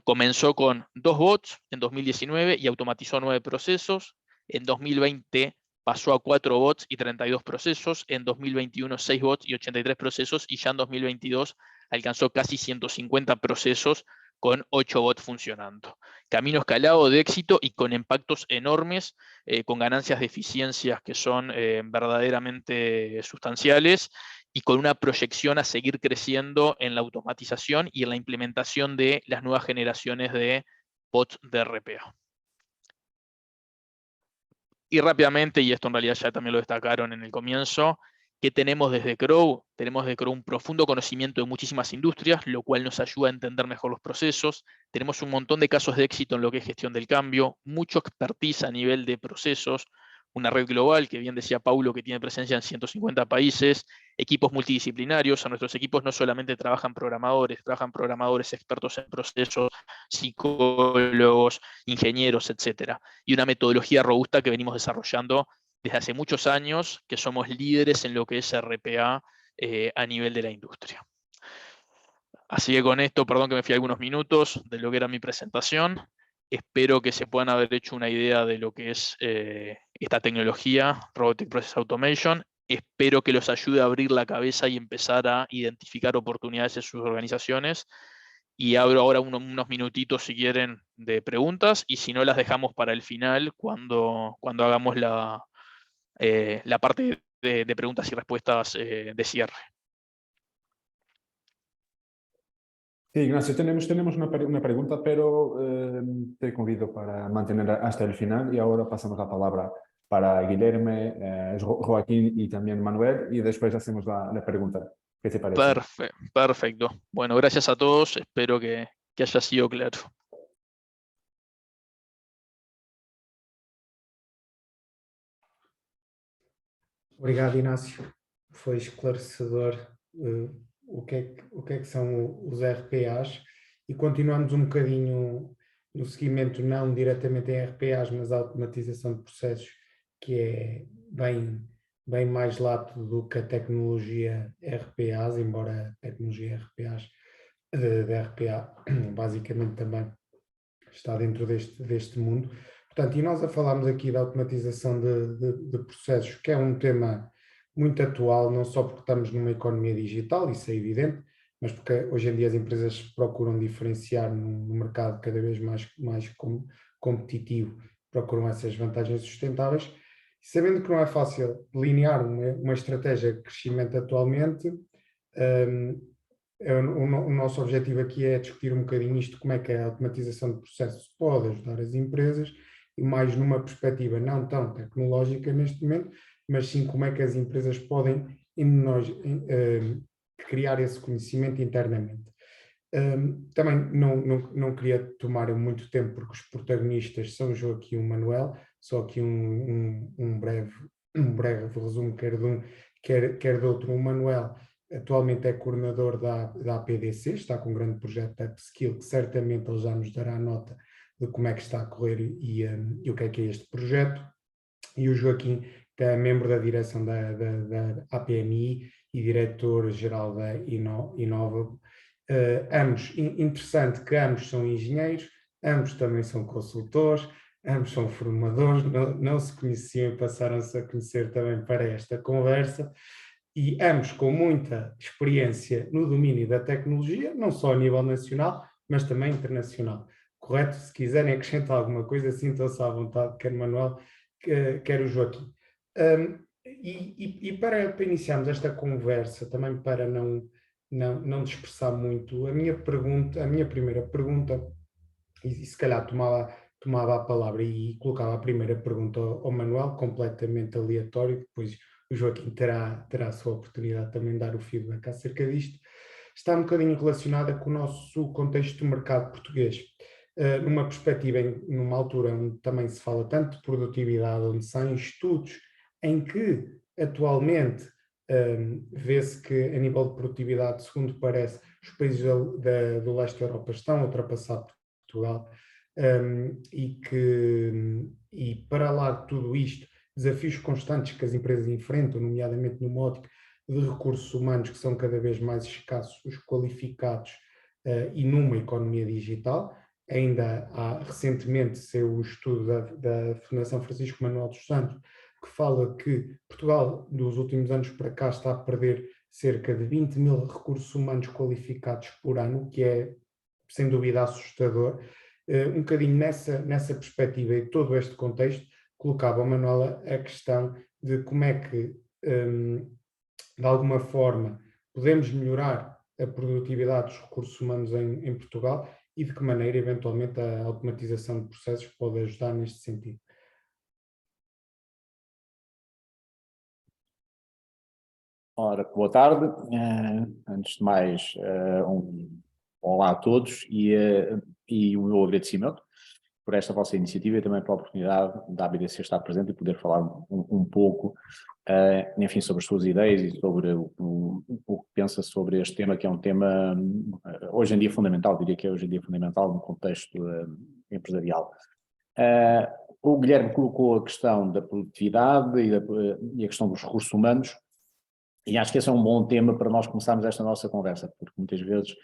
S3: Comenzó con 2 bots en 2019 y automatizó 9 procesos. En 2020 pasó a 4 bots y 32 procesos. En 2021 6 bots y 83 procesos. Y ya en 2022 alcanzó casi 150 procesos con 8 bots funcionando. Camino escalado de éxito y con impactos enormes, con ganancias de eficiencias que son verdaderamente sustanciales, y con una proyección a seguir creciendo en la automatización y en la implementación de las nuevas generaciones de bots de RPA. Y rápidamente, y esto en realidad ya también lo destacaron en el comienzo, ¿qué tenemos desde Crow? Tenemos desde Crow un profundo conocimiento de muchísimas industrias, lo cual nos ayuda a entender mejor los procesos. Tenemos un montón de casos de éxito en lo que es gestión del cambio, mucho expertise a nivel de procesos, una red global, que bien decía Paulo, que tiene presencia en 150 países, equipos multidisciplinarios. A nuestros equipos no solamente trabajan programadores expertos en procesos, psicólogos, ingenieros, etc. Y una metodología robusta que venimos desarrollando desde hace muchos años, que somos líderes en lo que es RPA a nivel de la industria. Así que con esto, perdón que me fui algunos minutos de lo que era mi presentación. Espero que se puedan haber hecho una idea de lo que es esta tecnología, Robotic Process Automation. Espero que los ayude a abrir la cabeza y empezar a identificar oportunidades en sus organizaciones. Y abro ahora unos minutitos, si quieren, de preguntas, y si no, las dejamos para el final, cuando hagamos la parte de preguntas y respuestas de cierre.
S4: Sí, Ignacio, tenemos una pregunta, pero te convido para mantener hasta el final, y ahora pasamos la palabra para Guilherme, Joaquín y también Manuel, y después hacemos la pregunta. ¿Qué te parece?
S3: Perfecto. Bueno, gracias a todos. Espero que haya sido claro.
S5: Obrigado, Inácio. Foi esclarecedor o que é que são os RPAs, e continuamos um bocadinho no seguimento, não diretamente em RPAs, mas a automatização de processos, que é bem mais lato do que a tecnologia RPAs, embora a tecnologia RPAs, de RPA, basicamente também está dentro deste mundo. Portanto, e nós a falarmos aqui da automatização de processos, que é um tema muito atual, não só porque estamos numa economia digital, isso é evidente, mas porque hoje em dia as empresas procuram diferenciar no mercado cada vez mais competitivo, procuram essas vantagens sustentáveis, sabendo que não é fácil delinear uma estratégia de crescimento atualmente. O nosso objetivo aqui é discutir um bocadinho isto, como é que a automatização de processos pode ajudar as empresas, e mais numa perspectiva não tão tecnológica neste momento, mas sim como é que as empresas podem criar esse conhecimento internamente. Também não queria tomar muito tempo, porque os protagonistas são o Joaquim e o Manuel, só aqui um breve resumo, quer de um, quer de outro. O Manuel atualmente é coordenador da APDC, está com um grande projeto de upskill, que certamente ele já nos dará nota de como é que está a correr e o que é este projeto. E o Joaquim, que é membro da direção da APMI e diretor-geral da Inova. Ambos, interessante que ambos são engenheiros, ambos também são consultores, ambos são formadores, não se conheciam e passaram-se a conhecer também para esta conversa. E ambos com muita experiência no domínio da tecnologia, não só a nível nacional, mas também internacional. Correto? Se quiserem acrescentar alguma coisa, sintam-se à vontade, quer o Manuel, quer o Joaquim. Para iniciarmos esta conversa, também para não dispersar muito, a minha primeira pergunta, e se calhar tomava a palavra e colocava a primeira pergunta ao Manuel, completamente aleatório, depois o Joaquim terá a sua oportunidade também de dar o feedback acerca disto. Está um bocadinho relacionada com o nosso contexto do mercado português, numa perspectiva, numa altura onde também se fala tanto de produtividade, onde saem estudos em que atualmente vê-se que a nível de produtividade, segundo parece, os países do leste da Europa estão a ultrapassar Portugal, e para lá de tudo isto, desafios constantes que as empresas enfrentam, nomeadamente numa ótica de recursos humanos que são cada vez mais escassos, os qualificados, e numa economia digital. Ainda recentemente saiu o estudo da Fundação Francisco Manuel dos Santos, que fala que Portugal, dos últimos anos para cá, está a perder cerca de 20 mil recursos humanos qualificados por ano, que é, sem dúvida, assustador. Um bocadinho nessa perspectiva e todo este contexto, colocava a Manuela a questão de como é que, de alguma forma, podemos melhorar a produtividade dos recursos humanos em Portugal e de que maneira, eventualmente, a automatização de processos pode ajudar neste sentido.
S6: Ora, boa tarde. Antes de mais, olá a todos e o meu agradecimento por esta vossa iniciativa e também pela oportunidade da ABDC estar presente e poder falar um pouco, enfim, sobre as suas ideias e sobre o que pensa sobre este tema, que é um tema hoje em dia fundamental, diria que é hoje em dia fundamental no contexto empresarial. O Guilherme colocou a questão da produtividade e a questão dos recursos humanos, e acho que esse é um bom tema para nós começarmos esta nossa conversa, porque muitas vezes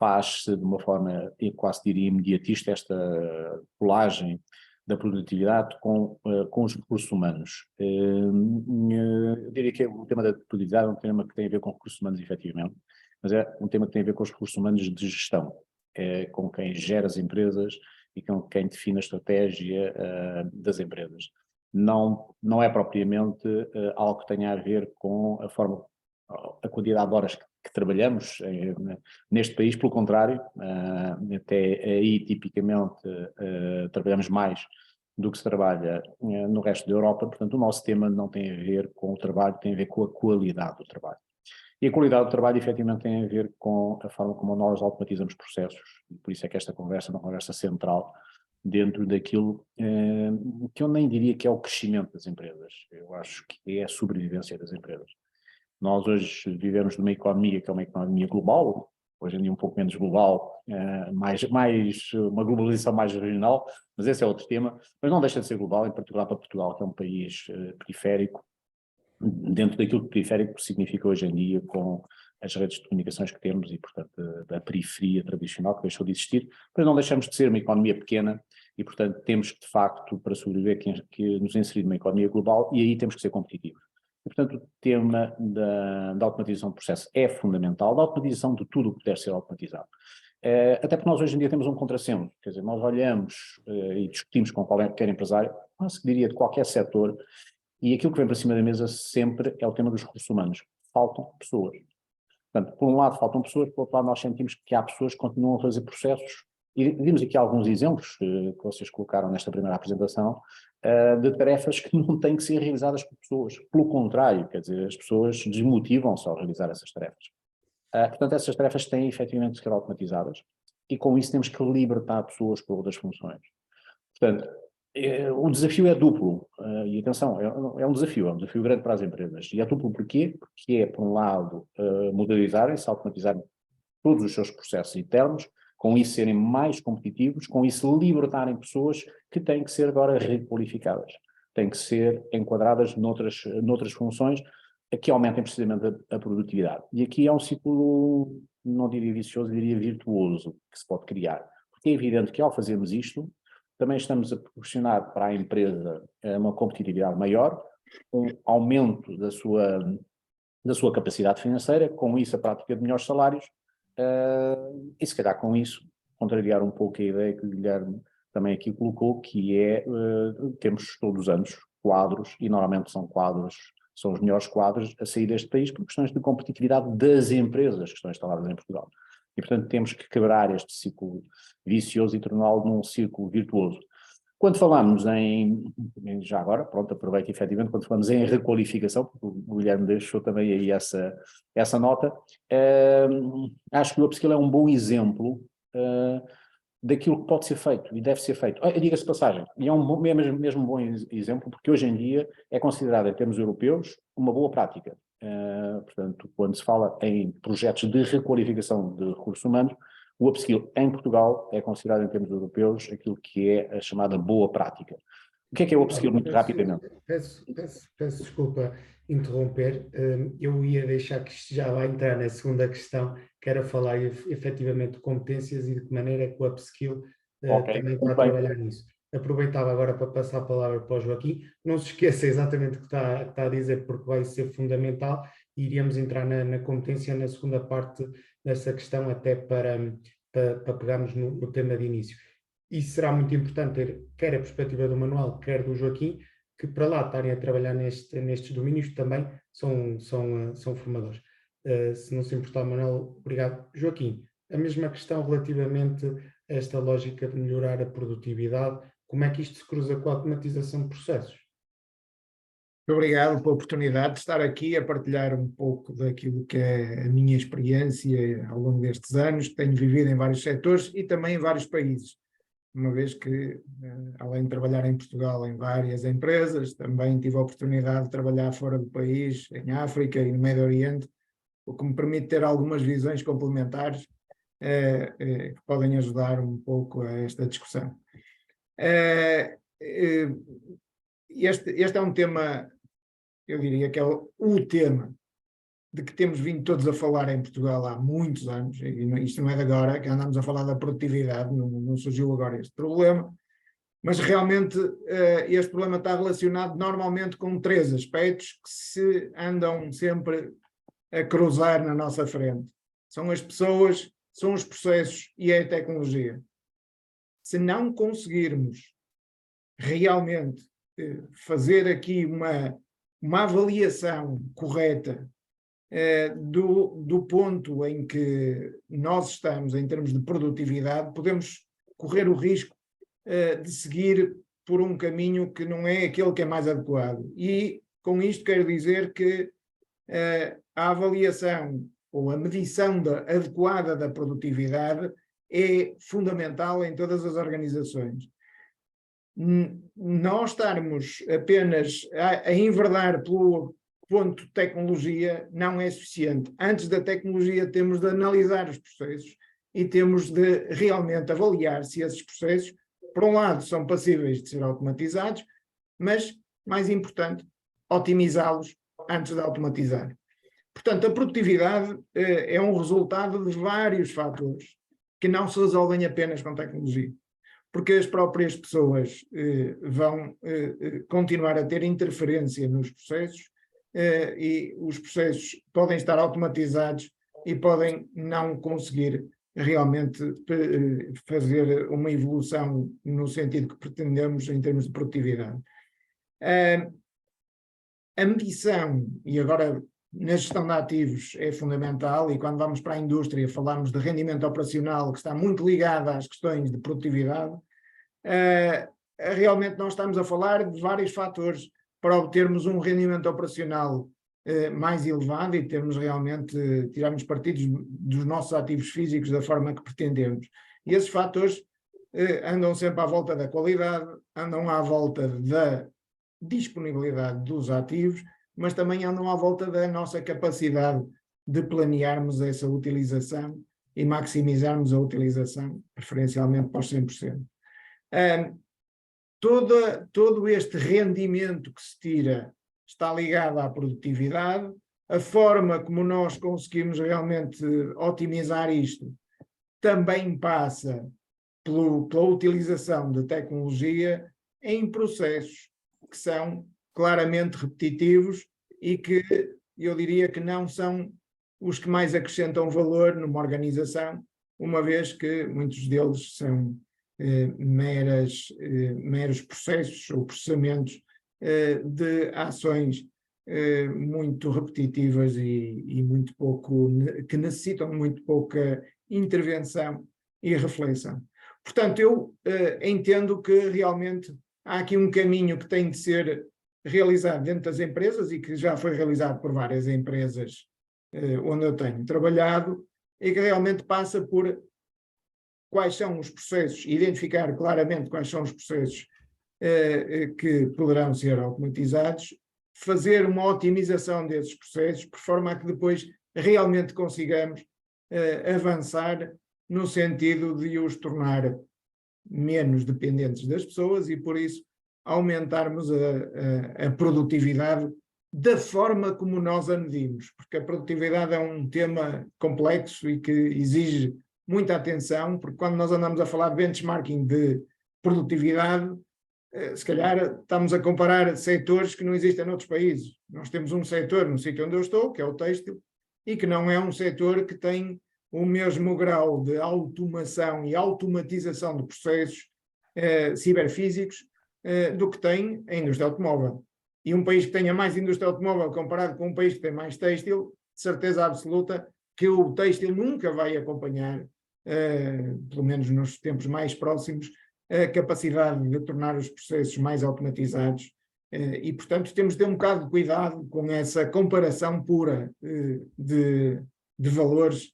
S6: faz-se de uma forma, eu quase diria, imediatista esta colagem da produtividade com os recursos humanos. Eu diria que o tema da produtividade é um tema que tem a ver com recursos humanos, efetivamente, mas é um tema que tem a ver com os recursos humanos de gestão, com quem gera as empresas e com quem define a estratégia das empresas. Não é propriamente algo que tenha a ver com a forma, a quantidade de horas que trabalhamos neste país, pelo contrário, até aí tipicamente trabalhamos mais do que se trabalha no resto da Europa. Portanto, o nosso tema não tem a ver com o trabalho, tem a ver com a qualidade do trabalho. E a qualidade do trabalho efetivamente tem a ver com a forma como nós automatizamos processos, e por isso é que esta conversa é uma conversa central dentro daquilo que eu nem diria que é o crescimento das empresas, eu acho que é a sobrevivência das empresas. Nós hoje vivemos numa economia que é uma economia global, hoje em dia um pouco menos global, mais uma globalização mais regional, mas esse é outro tema, mas não deixa de ser global, em particular para Portugal, que é um país periférico, dentro daquilo que periférico significa hoje em dia com as redes de comunicações que temos e, portanto, da periferia tradicional que deixou de existir, mas não deixamos de ser uma economia pequena e, portanto, temos que, de facto, para sobreviver, que nos inserir numa economia global e aí temos que ser competitivos. E, portanto, o tema da automatização do processo é fundamental, da automatização de tudo o que puder ser automatizado. Até porque nós hoje em dia temos um contrassenso, quer dizer, nós olhamos e discutimos com qualquer empresário, quase que diria de qualquer setor, e aquilo que vem para cima da mesa sempre é o tema dos recursos humanos. Faltam pessoas. Portanto, por um lado faltam pessoas, por outro lado nós sentimos que há pessoas que continuam a fazer processos, e vimos aqui alguns exemplos que vocês colocaram nesta primeira apresentação, de tarefas que não têm que ser realizadas por pessoas. Pelo contrário, quer dizer, as pessoas desmotivam-se ao realizar essas tarefas. Portanto, essas tarefas têm efetivamente de ser automatizadas, e com isso temos que libertar pessoas para outras funções. Portanto, o desafio é duplo, e atenção, é um desafio grande para as empresas, e é duplo porquê? Porque é, por um lado, modernizarem-se, automatizarem todos os seus processos internos, com isso serem mais competitivos, com isso libertarem pessoas que têm que ser agora requalificadas, têm que ser enquadradas noutras funções que aumentem precisamente a produtividade. E aqui é um ciclo, não diria vicioso, diria virtuoso, que se pode criar, porque é evidente que ao fazermos isto, também estamos a proporcionar para a empresa uma competitividade maior, um aumento da sua capacidade financeira, com isso a prática de melhores salários, e se calhar com isso contrariar um pouco a ideia que o Guilherme também aqui colocou, que é, temos todos os anos quadros, e normalmente são os melhores quadros a sair deste país por questões de competitividade das empresas que estão instaladas em Portugal. E, portanto, temos que quebrar este ciclo vicioso e torná-lo num círculo virtuoso. Quando falamos já agora, pronto, aproveito efetivamente, quando falamos em requalificação, porque o Guilherme deixou também aí essa nota, acho que o upskill é um bom exemplo daquilo que pode ser feito e deve ser feito. Diga-se de passagem, e é mesmo um bom exemplo, porque hoje em dia é considerado, em termos europeus, uma boa prática. Portanto, quando se fala em projetos de requalificação de recursos humanos, o upskill em Portugal é considerado, em termos europeus, aquilo que é a chamada boa prática. O que é o upskill muito rapidamente?
S5: Peço desculpa interromper. Eu ia deixar que isto já vai entrar na segunda questão, que era falar efetivamente de competências e de que maneira é que o upskill também está a trabalhar nisso. Aproveitava agora para passar a palavra para o Joaquim. Não se esqueça exatamente o que está a dizer, porque vai ser fundamental, e iríamos entrar na competência na segunda parte dessa questão, até para pegarmos no tema de início. E será muito importante ter quer a perspectiva do Manuel, quer do Joaquim, que para lá estarem a trabalhar nestes domínios também são formadores. Se não se importar, Manuel, obrigado. Joaquim, a mesma questão relativamente a esta lógica de melhorar a produtividade, como é que isto se cruza com a automatização de processos?
S7: Muito obrigado pela oportunidade de estar aqui a partilhar um pouco daquilo que é a minha experiência ao longo destes anos, que tenho vivido em vários setores e também em vários países. Uma vez que, além de trabalhar em Portugal em várias empresas, também tive a oportunidade de trabalhar fora do país, em África e no Médio Oriente, o que me permite ter algumas visões complementares que podem ajudar um pouco a esta discussão. Este é um tema, eu diria que é o tema de que temos vindo todos a falar em Portugal há muitos anos, e isto não é de agora, que andamos a falar da produtividade, não surgiu agora este problema, mas realmente este problema está relacionado normalmente com 3 aspectos que se andam sempre a cruzar na nossa frente. São as pessoas, são os processos e é a tecnologia. Se não conseguirmos realmente fazer aqui uma avaliação correta do ponto em que nós estamos em termos de produtividade, podemos correr o risco de seguir por um caminho que não é aquele que é mais adequado. E com isto quero dizer que a avaliação ou a medição adequada da produtividade é fundamental em todas as organizações. Nós estarmos apenas a enverdar pelo ponto de tecnologia não é suficiente. Antes da tecnologia temos de analisar os processos e temos de realmente avaliar se esses processos, por um lado, são passíveis de ser automatizados, mas, mais importante, otimizá-los antes de automatizar. Portanto, a produtividade é um resultado de vários fatores que não se resolvem apenas com tecnologia, porque as próprias pessoas vão continuar a ter interferência nos processos, e os processos podem estar automatizados e podem não conseguir realmente fazer uma evolução no sentido que pretendemos em termos de produtividade. A medição, e agora na gestão de ativos é fundamental, e quando vamos para a indústria falamos de rendimento operacional, que está muito ligado às questões de produtividade, realmente nós estamos a falar de vários fatores para obtermos um rendimento operacional mais elevado e termos realmente, tirarmos partidos dos nossos ativos físicos da forma que pretendemos. E esses fatores andam sempre à volta da qualidade, andam à volta da disponibilidade dos ativos, mas também andam à volta da nossa capacidade de planearmos essa utilização e maximizarmos a utilização, preferencialmente para os 100%. Todo este rendimento que se tira está ligado à produtividade. A forma como nós conseguimos realmente otimizar isto também passa pela utilização de tecnologia em processos que são claramente repetitivos e que eu diria que não são os que mais acrescentam valor numa organização, uma vez que muitos deles são meros processos ou processamentos de ações muito repetitivas e muito pouco, que necessitam muito pouca intervenção e reflexão. Portanto, eu entendo que realmente há aqui um caminho que tem de ser realizado dentro das empresas e que já foi realizado por várias empresas onde eu tenho trabalhado e que realmente passa por quais são os processos, identificar claramente quais são os processos que poderão ser automatizados, fazer uma otimização desses processos, por forma a que depois realmente consigamos avançar no sentido de os tornar menos dependentes das pessoas e, por isso, aumentarmos a produtividade da forma como nós a medimos, porque a produtividade é um tema complexo e que exige muita atenção, porque quando nós andamos a falar de benchmarking de produtividade, se calhar estamos a comparar setores que não existem noutros países. Nós temos um setor no sítio onde eu estou, que é o têxtil, e que não é um setor que tem o mesmo grau de automação e automatização de processos ciberfísicos do que tem a indústria automóvel. E um país que tenha mais indústria automóvel comparado com um país que tem mais têxtil, de certeza absoluta que o têxtil nunca vai acompanhar, pelo menos nos tempos mais próximos, a capacidade de tornar os processos mais automatizados. E, portanto, temos de ter um bocado de cuidado com essa comparação pura de valores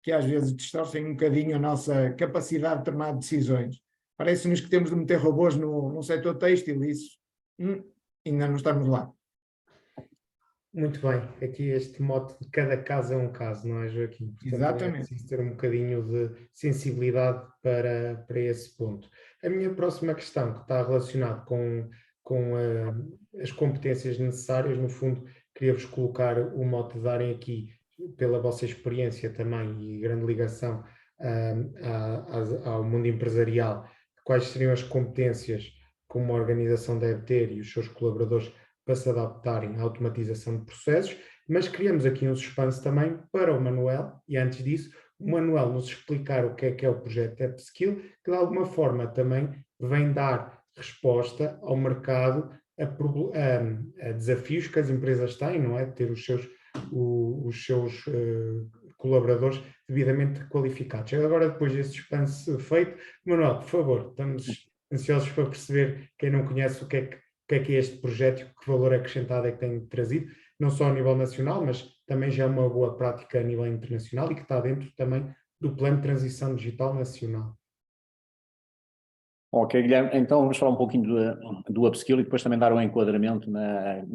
S7: que às vezes distorcem um bocadinho a nossa capacidade de tomar decisões. Parece-nos que temos de meter robôs no setor têxtil, isso ainda não estamos lá.
S5: Muito bem, aqui este mote de cada caso é um caso, não é, Joaquim? Portanto,
S7: Exatamente.
S5: é preciso ter um bocadinho de sensibilidade para esse ponto. A minha próxima questão, que está relacionada com as competências necessárias, no fundo, queria-vos colocar o mote de darem aqui, pela vossa experiência também e grande ligação ao mundo empresarial, quais seriam as competências que uma organização deve ter e os seus colaboradores para se adaptarem à automatização de processos, mas criamos aqui um suspense também para o Manuel, e antes disso, o Manuel nos explicar o que é o projeto Upskill, que de alguma forma também vem dar resposta ao mercado, a desafios que as empresas têm, não é? De ter os seus colaboradores devidamente qualificados. Agora, depois desse suspense feito, Manuel, por favor, estamos ansiosos para perceber, quem não conhece, o que é este projeto e que valor acrescentado é que tem trazido, não só a nível nacional, mas também já é uma boa prática a nível internacional e que está dentro também do Plano de Transição Digital Nacional.
S6: Ok, Guilherme, então vamos falar um pouquinho do Upskill e depois também dar um enquadramento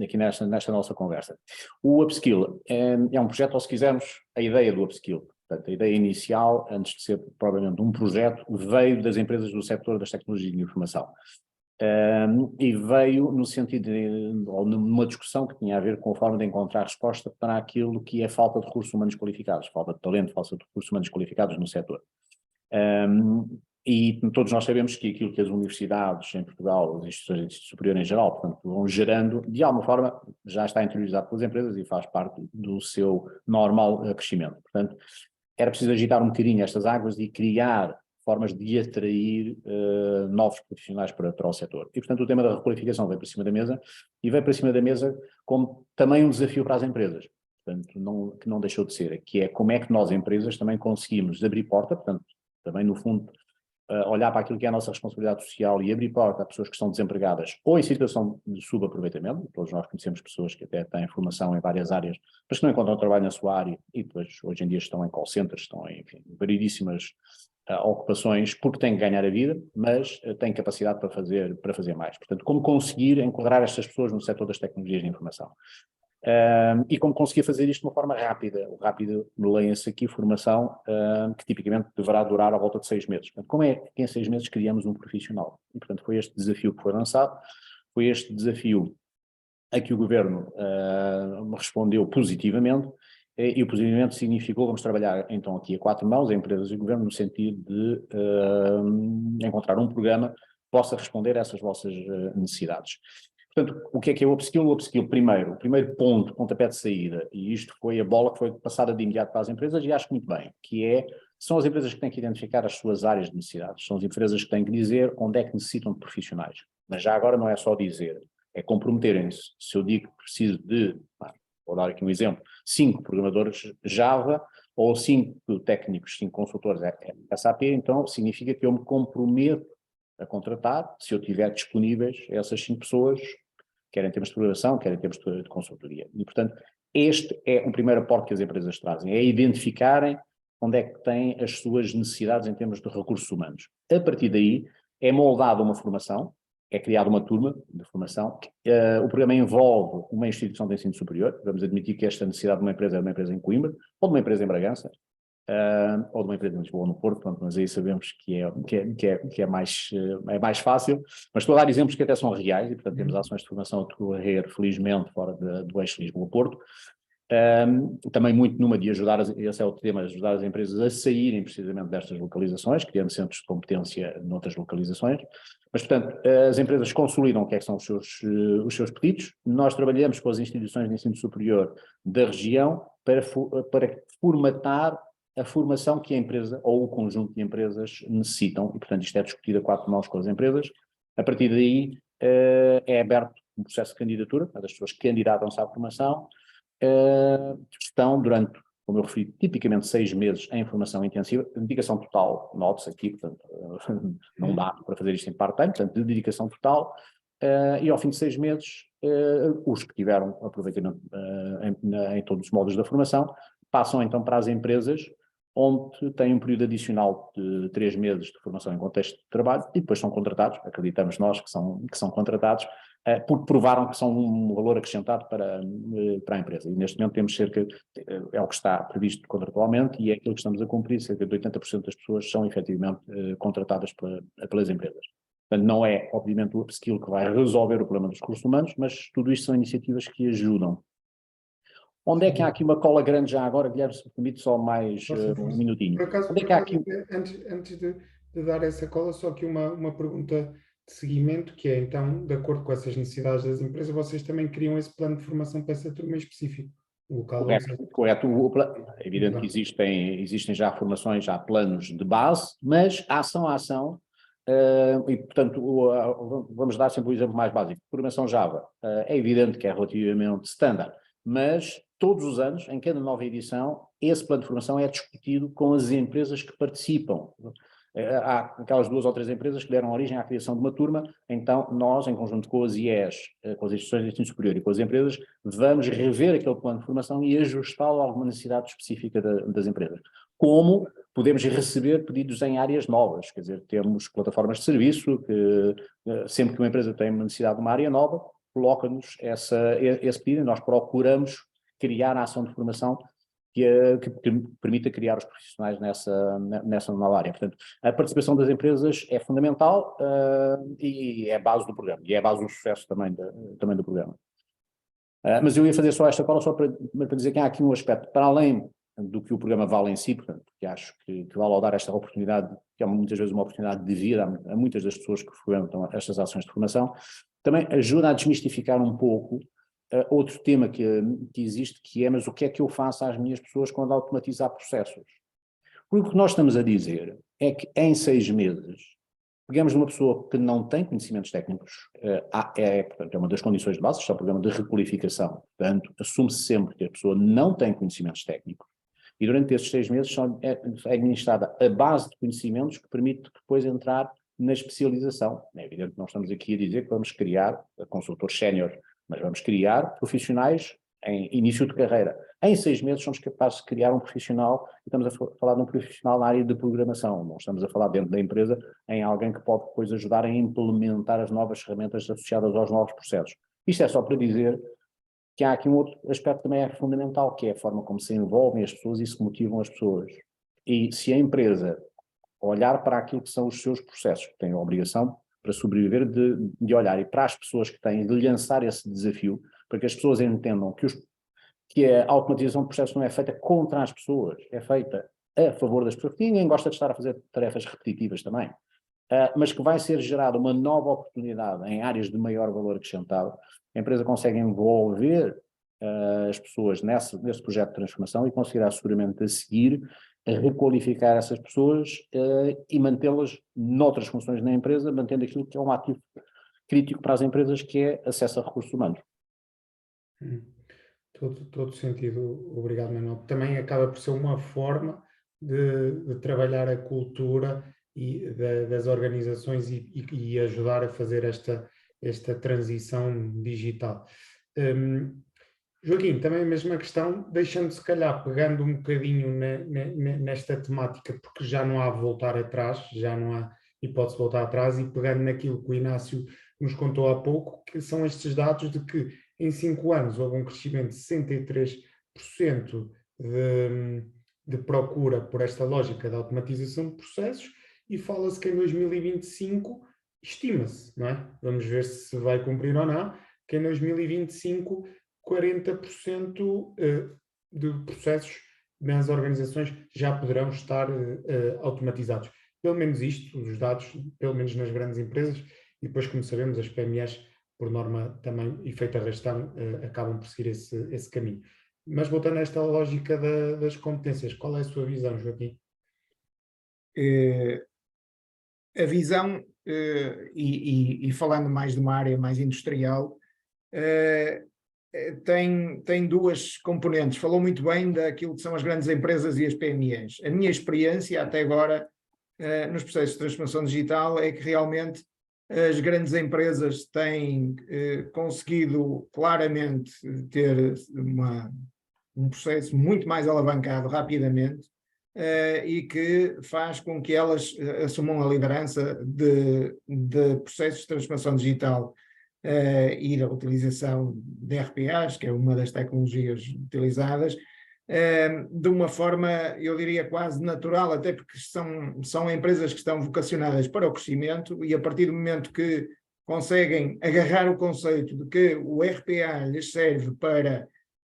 S6: aqui nesta nossa conversa. O Upskill é um projeto, ou se quisermos, a ideia do Upskill. Portanto, a ideia inicial, antes de ser provavelmente um projeto, veio das empresas do setor das tecnologias de informação. E veio no sentido ou numa discussão que tinha a ver com a forma de encontrar resposta para aquilo que é falta de recursos humanos qualificados, falta de talento, falta de recursos humanos qualificados no setor. E todos nós sabemos que aquilo que as universidades em Portugal, as instituições de ensino superior em geral, portanto, vão gerando, de alguma forma, já está interiorizado pelas empresas e faz parte do seu normal crescimento. Portanto, era preciso agitar um bocadinho estas águas e criar formas de atrair novos profissionais para o setor. E, portanto, o tema da requalificação veio para cima da mesa, e veio para cima da mesa como também um desafio para as empresas, portanto, que não deixou de ser, que é como é que nós, empresas, também conseguimos abrir porta, portanto, também, no fundo, olhar para aquilo que é a nossa responsabilidade social e abrir porta a pessoas que estão desempregadas ou em situação de subaproveitamento. Todos nós conhecemos pessoas que até têm formação em várias áreas, mas que não encontram trabalho na sua área e depois, hoje em dia, estão em call centers, estão em, enfim, variedíssimas ocupações, porque têm que ganhar a vida, mas têm capacidade para fazer mais. Portanto, como conseguir enquadrar estas pessoas no setor das tecnologias de informação? E como conseguir fazer isto de uma forma rápida. O rápido, leia-se aqui, formação, que tipicamente deverá durar à volta de 6 meses. Portanto, como é que em 6 meses criamos um profissional? E, portanto, foi este desafio que foi lançado, foi este desafio a que o Governo me respondeu positivamente, e o positivamente significou, vamos trabalhar então aqui a 4 mãos, a empresas e o Governo, no sentido de encontrar um programa que possa responder a essas vossas necessidades. Portanto, o que é o Upskill? O Upskill, o primeiro ponto, pontapé de saída, e isto foi a bola que foi passada de imediato para as empresas, e acho muito bem, são as empresas que têm que identificar as suas áreas de necessidades, são as empresas que têm que dizer onde é que necessitam de profissionais. Mas já agora não é só dizer, é comprometerem-se. Se eu digo que preciso de, vou dar aqui um exemplo, 5 programadores Java, ou 5 técnicos, 5 consultores SAP, então significa que eu me comprometo a contratar, se eu tiver disponíveis essas 5 pessoas, quer em termos de programação, quer em termos de consultoria. E, portanto, este é um primeiro aporte que as empresas trazem, é identificarem onde é que têm as suas necessidades em termos de recursos humanos. A partir daí, é moldada uma formação, é criada uma turma de formação, o programa envolve uma instituição de ensino superior, vamos admitir que esta necessidade de uma empresa é uma empresa em Coimbra, ou de uma empresa em Bragança, ou de uma empresa em Lisboa ou no Porto, pronto, mas aí sabemos que é mais fácil. Mas estou a dar exemplos que até são reais e, portanto, temos ações de formação a decorrer, felizmente, fora do eixo Lisboa-Porto. Também muito numa de ajudar, esse é o tema, ajudar as empresas a saírem precisamente destas localizações, criando centros de competência noutras localizações. Mas, portanto, as empresas consolidam o que é que são os seus pedidos. Nós trabalhamos com as instituições de ensino superior da região para formatar a formação que a empresa ou o conjunto de empresas necessitam. E, portanto, isto é discutido a 4 mãos com as empresas. A partir daí, é aberto um processo de candidatura, as pessoas candidatam-se à formação, estão durante, como eu referi, tipicamente 6 meses em formação intensiva, dedicação total, note-se aqui, portanto, não dá para fazer isto em part-time, portanto, de dedicação total, e ao fim de 6 meses, os que tiveram aproveitamento em todos os módulos da formação, passam então para as empresas, onde têm um período adicional de 3 meses de formação em contexto de trabalho e depois são contratados, acreditamos nós que são contratados, porque provaram que são um valor acrescentado para a empresa. E neste momento temos é o que está previsto contratualmente e é aquilo que estamos a cumprir, cerca de 80% das pessoas são efetivamente contratadas pelas empresas. Portanto, não é, obviamente, o upskill que vai resolver o problema dos recursos humanos, mas tudo isto são iniciativas que ajudam. Onde é que há aqui uma cola grande já agora, Guilherme, se me permite só mais um minutinho?
S5: Por acaso,
S6: Onde é que há aqui...
S5: antes de dar essa cola, só aqui uma pergunta de seguimento, que é, então, de acordo com essas necessidades das empresas, vocês também criam esse plano de formação para essa turma em específico?
S6: Correto. É evidente que existem já formações, já planos de base, mas ação a ação, e portanto vamos dar sempre o exemplo mais básico. Formação Java, é evidente que é relativamente standard, mas todos os anos, em cada nova edição, esse plano de formação é discutido com as empresas que participam. Há aquelas 2 ou 3 empresas que deram origem à criação de uma turma, então nós, em conjunto com as IES, com as instituições de ensino superior e com as empresas, vamos rever aquele plano de formação e ajustá-lo a alguma necessidade específica das empresas. Como podemos receber pedidos em áreas novas, quer dizer, temos plataformas de serviço que, sempre que uma empresa tem uma necessidade de uma área nova, coloca-nos esse pedido e nós procuramos criar a ação de formação que permita criar os profissionais nessa nova área. Portanto, a participação das empresas é fundamental e é a base do programa, e é a base do sucesso também do programa. Mas eu ia fazer só esta cola só para dizer que há aqui um aspecto, para além do que o programa vale em si, portanto, que acho que vale ao dar esta oportunidade, que é muitas vezes uma oportunidade de vida a muitas das pessoas que frequentam estas ações de formação, também ajuda a desmistificar um pouco outro tema que existe, que é, mas o que é que eu faço às minhas pessoas quando automatizar processos? Porque o que nós estamos a dizer é que em 6 meses, pegamos uma pessoa que não tem conhecimentos técnicos, portanto, é uma das condições de base, isto é um programa de requalificação, portanto, assume-se sempre que a pessoa não tem conhecimentos técnicos, e durante esses 6 meses é administrada a base de conhecimentos que permite depois entrar na especialização. É evidente que não estamos aqui a dizer que vamos criar consultores sénior, mas vamos criar profissionais em início de carreira. Em 6 meses somos capazes de criar um profissional, e estamos a falar de um profissional na área de programação, não estamos a falar dentro da empresa em alguém que pode depois ajudar a implementar as novas ferramentas associadas aos novos processos. Isto é só para dizer que há aqui um outro aspecto que também é fundamental, que é a forma como se envolvem as pessoas e se motivam as pessoas. E se a empresa olhar para aquilo que são os seus processos, que tem a obrigação para sobreviver de olhar, e para as pessoas que têm de lançar esse desafio, para que as pessoas entendam que a automatização de processos não é feita contra as pessoas, é feita a favor das pessoas, porque ninguém gosta de estar a fazer tarefas repetitivas também, mas que vai ser gerada uma nova oportunidade em áreas de maior valor acrescentado. A empresa consegue envolver as pessoas nesse projeto de transformação e conseguirá seguramente a seguir a requalificar essas pessoas e mantê-las noutras funções na empresa, mantendo aquilo que é um ativo crítico para as empresas, que é acesso a recursos humanos.
S5: Todo sentido, obrigado, Manuel. Também acaba por ser uma forma de trabalhar a cultura das organizações e ajudar a fazer esta transição digital. Joaquim, também a mesma questão, deixando se calhar, pegando um bocadinho nesta temática, porque já não há voltar atrás, já não há hipótese de voltar atrás, e pegando naquilo que o Inácio nos contou há pouco, que são estes dados de que em 5 anos houve um crescimento de 63% de procura por esta lógica da automatização de processos e fala-se que em 2025 estima-se, não é? Vamos ver se vai cumprir ou não, que em 2025 40% de processos nas organizações já poderão estar automatizados. Pelo menos isto, os dados, pelo menos nas grandes empresas, e depois, como sabemos, as PMEs, por norma também, e feita arrastão, acabam por seguir esse caminho. Mas voltando a esta lógica das competências, qual é a sua visão, Joaquim?
S7: A visão, e falando mais de uma área mais industrial, tem duas componentes. Falou muito bem daquilo que são as grandes empresas e as PMEs. A minha experiência até agora nos processos de transformação digital é que realmente as grandes empresas têm conseguido claramente ter um processo muito mais alavancado rapidamente e que faz com que elas assumam a liderança de processos de transformação digital e da utilização de RPAs, que é uma das tecnologias utilizadas, de uma forma, eu diria, quase natural, até porque são empresas que estão vocacionadas para o crescimento e a partir do momento que conseguem agarrar o conceito de que o RPA lhes serve para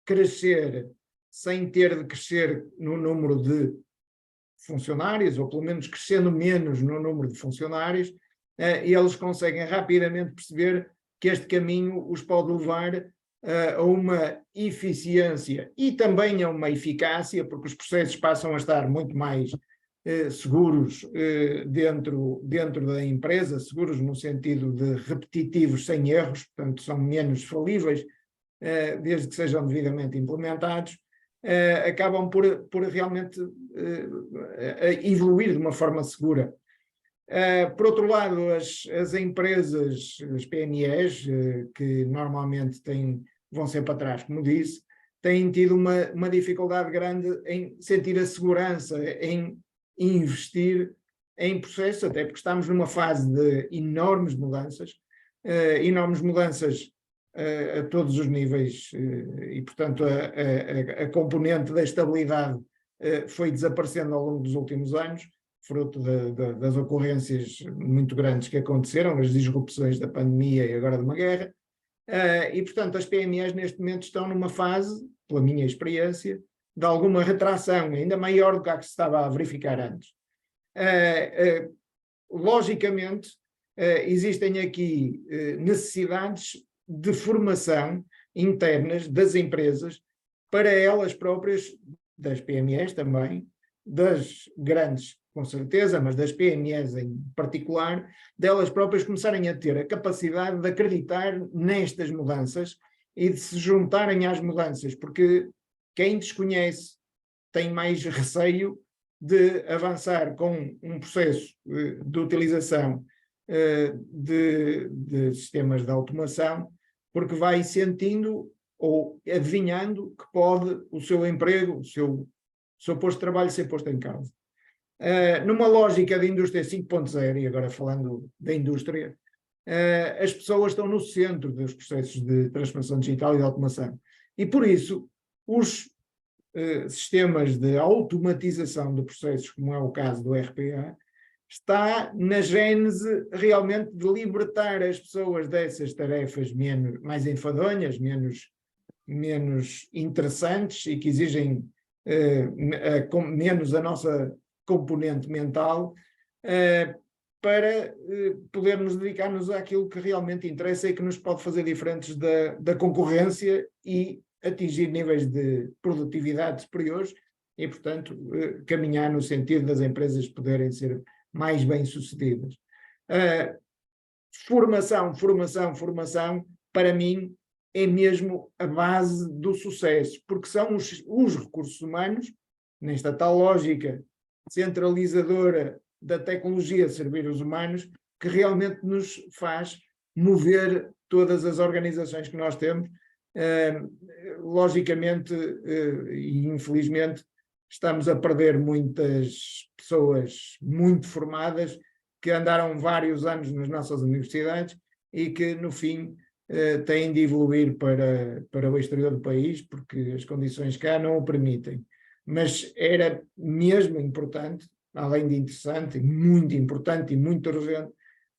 S7: crescer sem ter de crescer no número de funcionários, ou pelo menos crescendo menos no número de funcionários, e eles conseguem rapidamente perceber que este caminho os pode levar a uma eficiência e também a uma eficácia, porque os processos passam a estar muito mais seguros dentro da empresa, seguros no sentido de repetitivos, sem erros, portanto são menos falíveis, desde que sejam devidamente implementados, acabam por realmente evoluir de uma forma segura. Por outro lado, as empresas, as PMEs, que normalmente vão sempre atrás, como disse, têm tido uma dificuldade grande em sentir a segurança, em investir em processos, até porque estamos numa fase de enormes mudanças a todos os níveis, e portanto a componente da estabilidade foi desaparecendo ao longo dos últimos anos, fruto das ocorrências muito grandes que aconteceram, as disrupções da pandemia e agora de uma guerra, e portanto as PMEs neste momento estão numa fase, pela minha experiência, de alguma retração, ainda maior do que a que se estava a verificar antes. Logicamente, existem aqui necessidades de formação internas das empresas para elas próprias, das PMEs também, das grandes com certeza, mas das PMEs em particular, delas próprias começarem a ter a capacidade de acreditar nestas mudanças e de se juntarem às mudanças, porque quem desconhece tem mais receio de avançar com um processo de utilização de sistemas de automação, porque vai sentindo ou adivinhando que pode o seu emprego, o seu posto de trabalho ser posto em causa. Numa lógica de indústria 5.0, e agora falando da indústria, as pessoas estão no centro dos processos de transformação digital e de automação. E por isso, os sistemas de automatização de processos, como é o caso do RPA, está na gênese realmente de libertar as pessoas dessas tarefas mais enfadonhas, menos interessantes e que exigem menos a nossa componente mental, para podermos dedicar-nos àquilo que realmente interessa e que nos pode fazer diferentes da concorrência e atingir níveis de produtividade superiores e, portanto, caminhar no sentido das empresas poderem ser mais bem-sucedidas. Formação, para mim, é mesmo a base do sucesso, porque são os recursos humanos, nesta tal lógica centralizadora da tecnologia a servir os humanos, que realmente nos faz mover todas as organizações que nós temos. Logicamente, e infelizmente, estamos a perder muitas pessoas muito formadas que andaram vários anos nas nossas universidades e que, no fim, têm de evoluir para o exterior do país, porque as condições cá não o permitem. mas era mesmo importante, além de interessante, muito importante e muito urgente,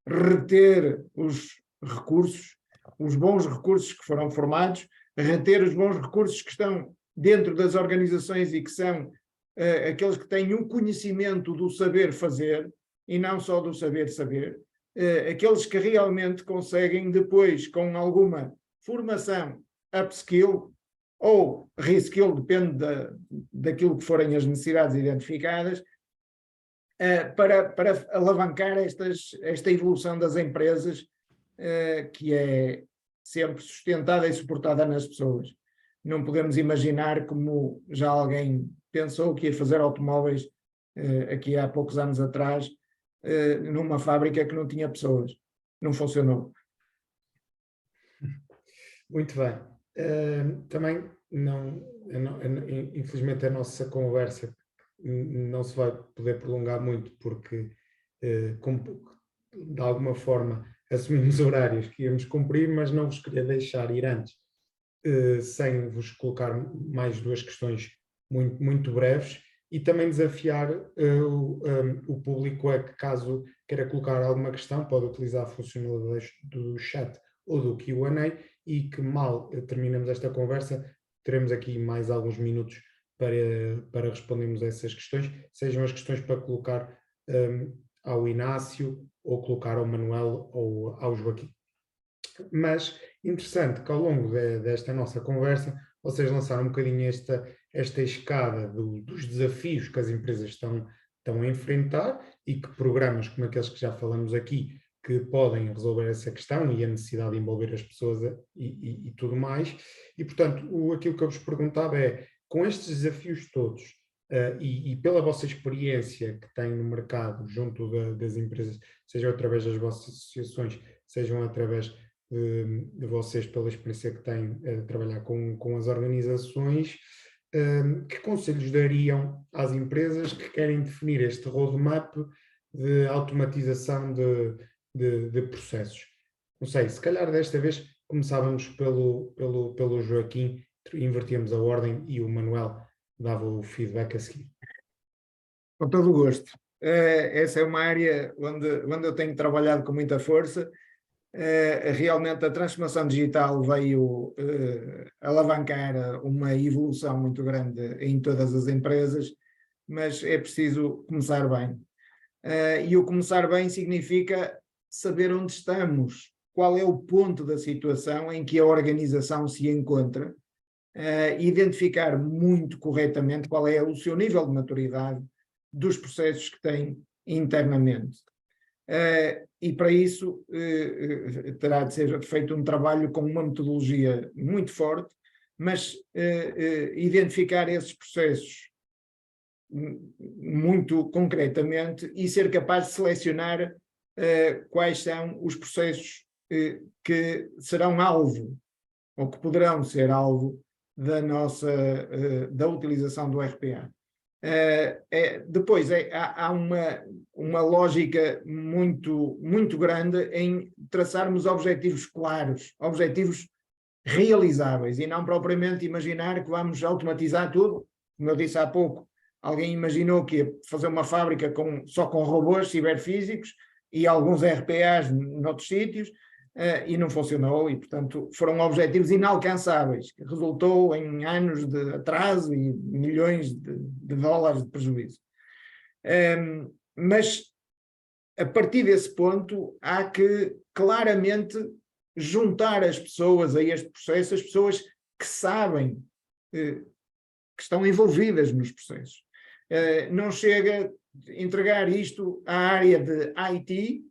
S7: reter os recursos, os bons recursos que foram formados, reter os bons recursos que estão dentro das organizações e que são aqueles que têm um conhecimento do saber fazer e não só do saber saber, aqueles que realmente conseguem depois, com alguma formação, upskill ou reskill, depende daquilo que forem as necessidades identificadas, para alavancar esta evolução das empresas, que é sempre sustentada e suportada nas pessoas. Não podemos imaginar, como já alguém pensou que ia fazer automóveis aqui há poucos anos atrás, numa fábrica que não tinha pessoas. Não funcionou.
S5: Muito bem. Também, infelizmente, a nossa conversa não se vai poder prolongar muito, porque, de alguma forma, assumimos horários que íamos cumprir, mas não vos queria deixar ir antes, sem vos colocar mais duas questões muito, muito breves, e também desafiar o público a que, caso queira colocar alguma questão, pode utilizar a funcionalidade do chat ou do Q&A, e que mal terminamos esta conversa, teremos aqui mais alguns minutos para respondermos a essas questões, sejam as questões para colocar ao Inácio, ou colocar ao Manuel ou ao Joaquim. Mas interessante que ao longo desta nossa conversa vocês lançaram um bocadinho esta escada dos desafios que as empresas estão a enfrentar, e que programas como aqueles que já falamos aqui, que podem resolver essa questão e a necessidade de envolver as pessoas e tudo mais. E, portanto, aquilo que eu vos perguntava é, com estes desafios todos, e pela vossa experiência que têm no mercado junto das empresas, sejam através das vossas associações, sejam através de vocês pela experiência que têm a trabalhar com as organizações, que conselhos dariam às empresas que querem definir este roadmap de automatização de processos? Não sei, se calhar desta vez começávamos pelo Joaquim, invertíamos a ordem e o Manuel dava o feedback a seguir.
S7: Com todo o gosto. Essa é uma área onde eu tenho trabalhado com muita força. Realmente a transformação digital veio alavancar uma evolução muito grande em todas as empresas, mas é preciso começar bem. E o começar bem significa saber onde estamos, qual é o ponto da situação em que a organização se encontra, identificar muito corretamente qual é o seu nível de maturidade dos processos que tem internamente. E para isso terá de ser feito um trabalho com uma metodologia muito forte, mas identificar esses processos muito concretamente e ser capaz de selecionar quais são os processos que serão alvo, ou que poderão ser alvo da utilização do RPA. Depois há uma lógica muito, muito grande em traçarmos objetivos claros, objetivos realizáveis, e não propriamente imaginar que vamos automatizar tudo. Como eu disse há pouco, alguém imaginou que ia fazer uma fábrica só com robôs ciberfísicos e alguns RPAs noutros sítios, e não funcionou, e portanto foram objetivos inalcançáveis, que resultou em anos de atraso e milhões de dólares de prejuízo. Mas a partir desse ponto há que claramente juntar as pessoas a este processo, as pessoas que sabem, que estão envolvidas nos processos. Não chega a entregar isto à área de IT.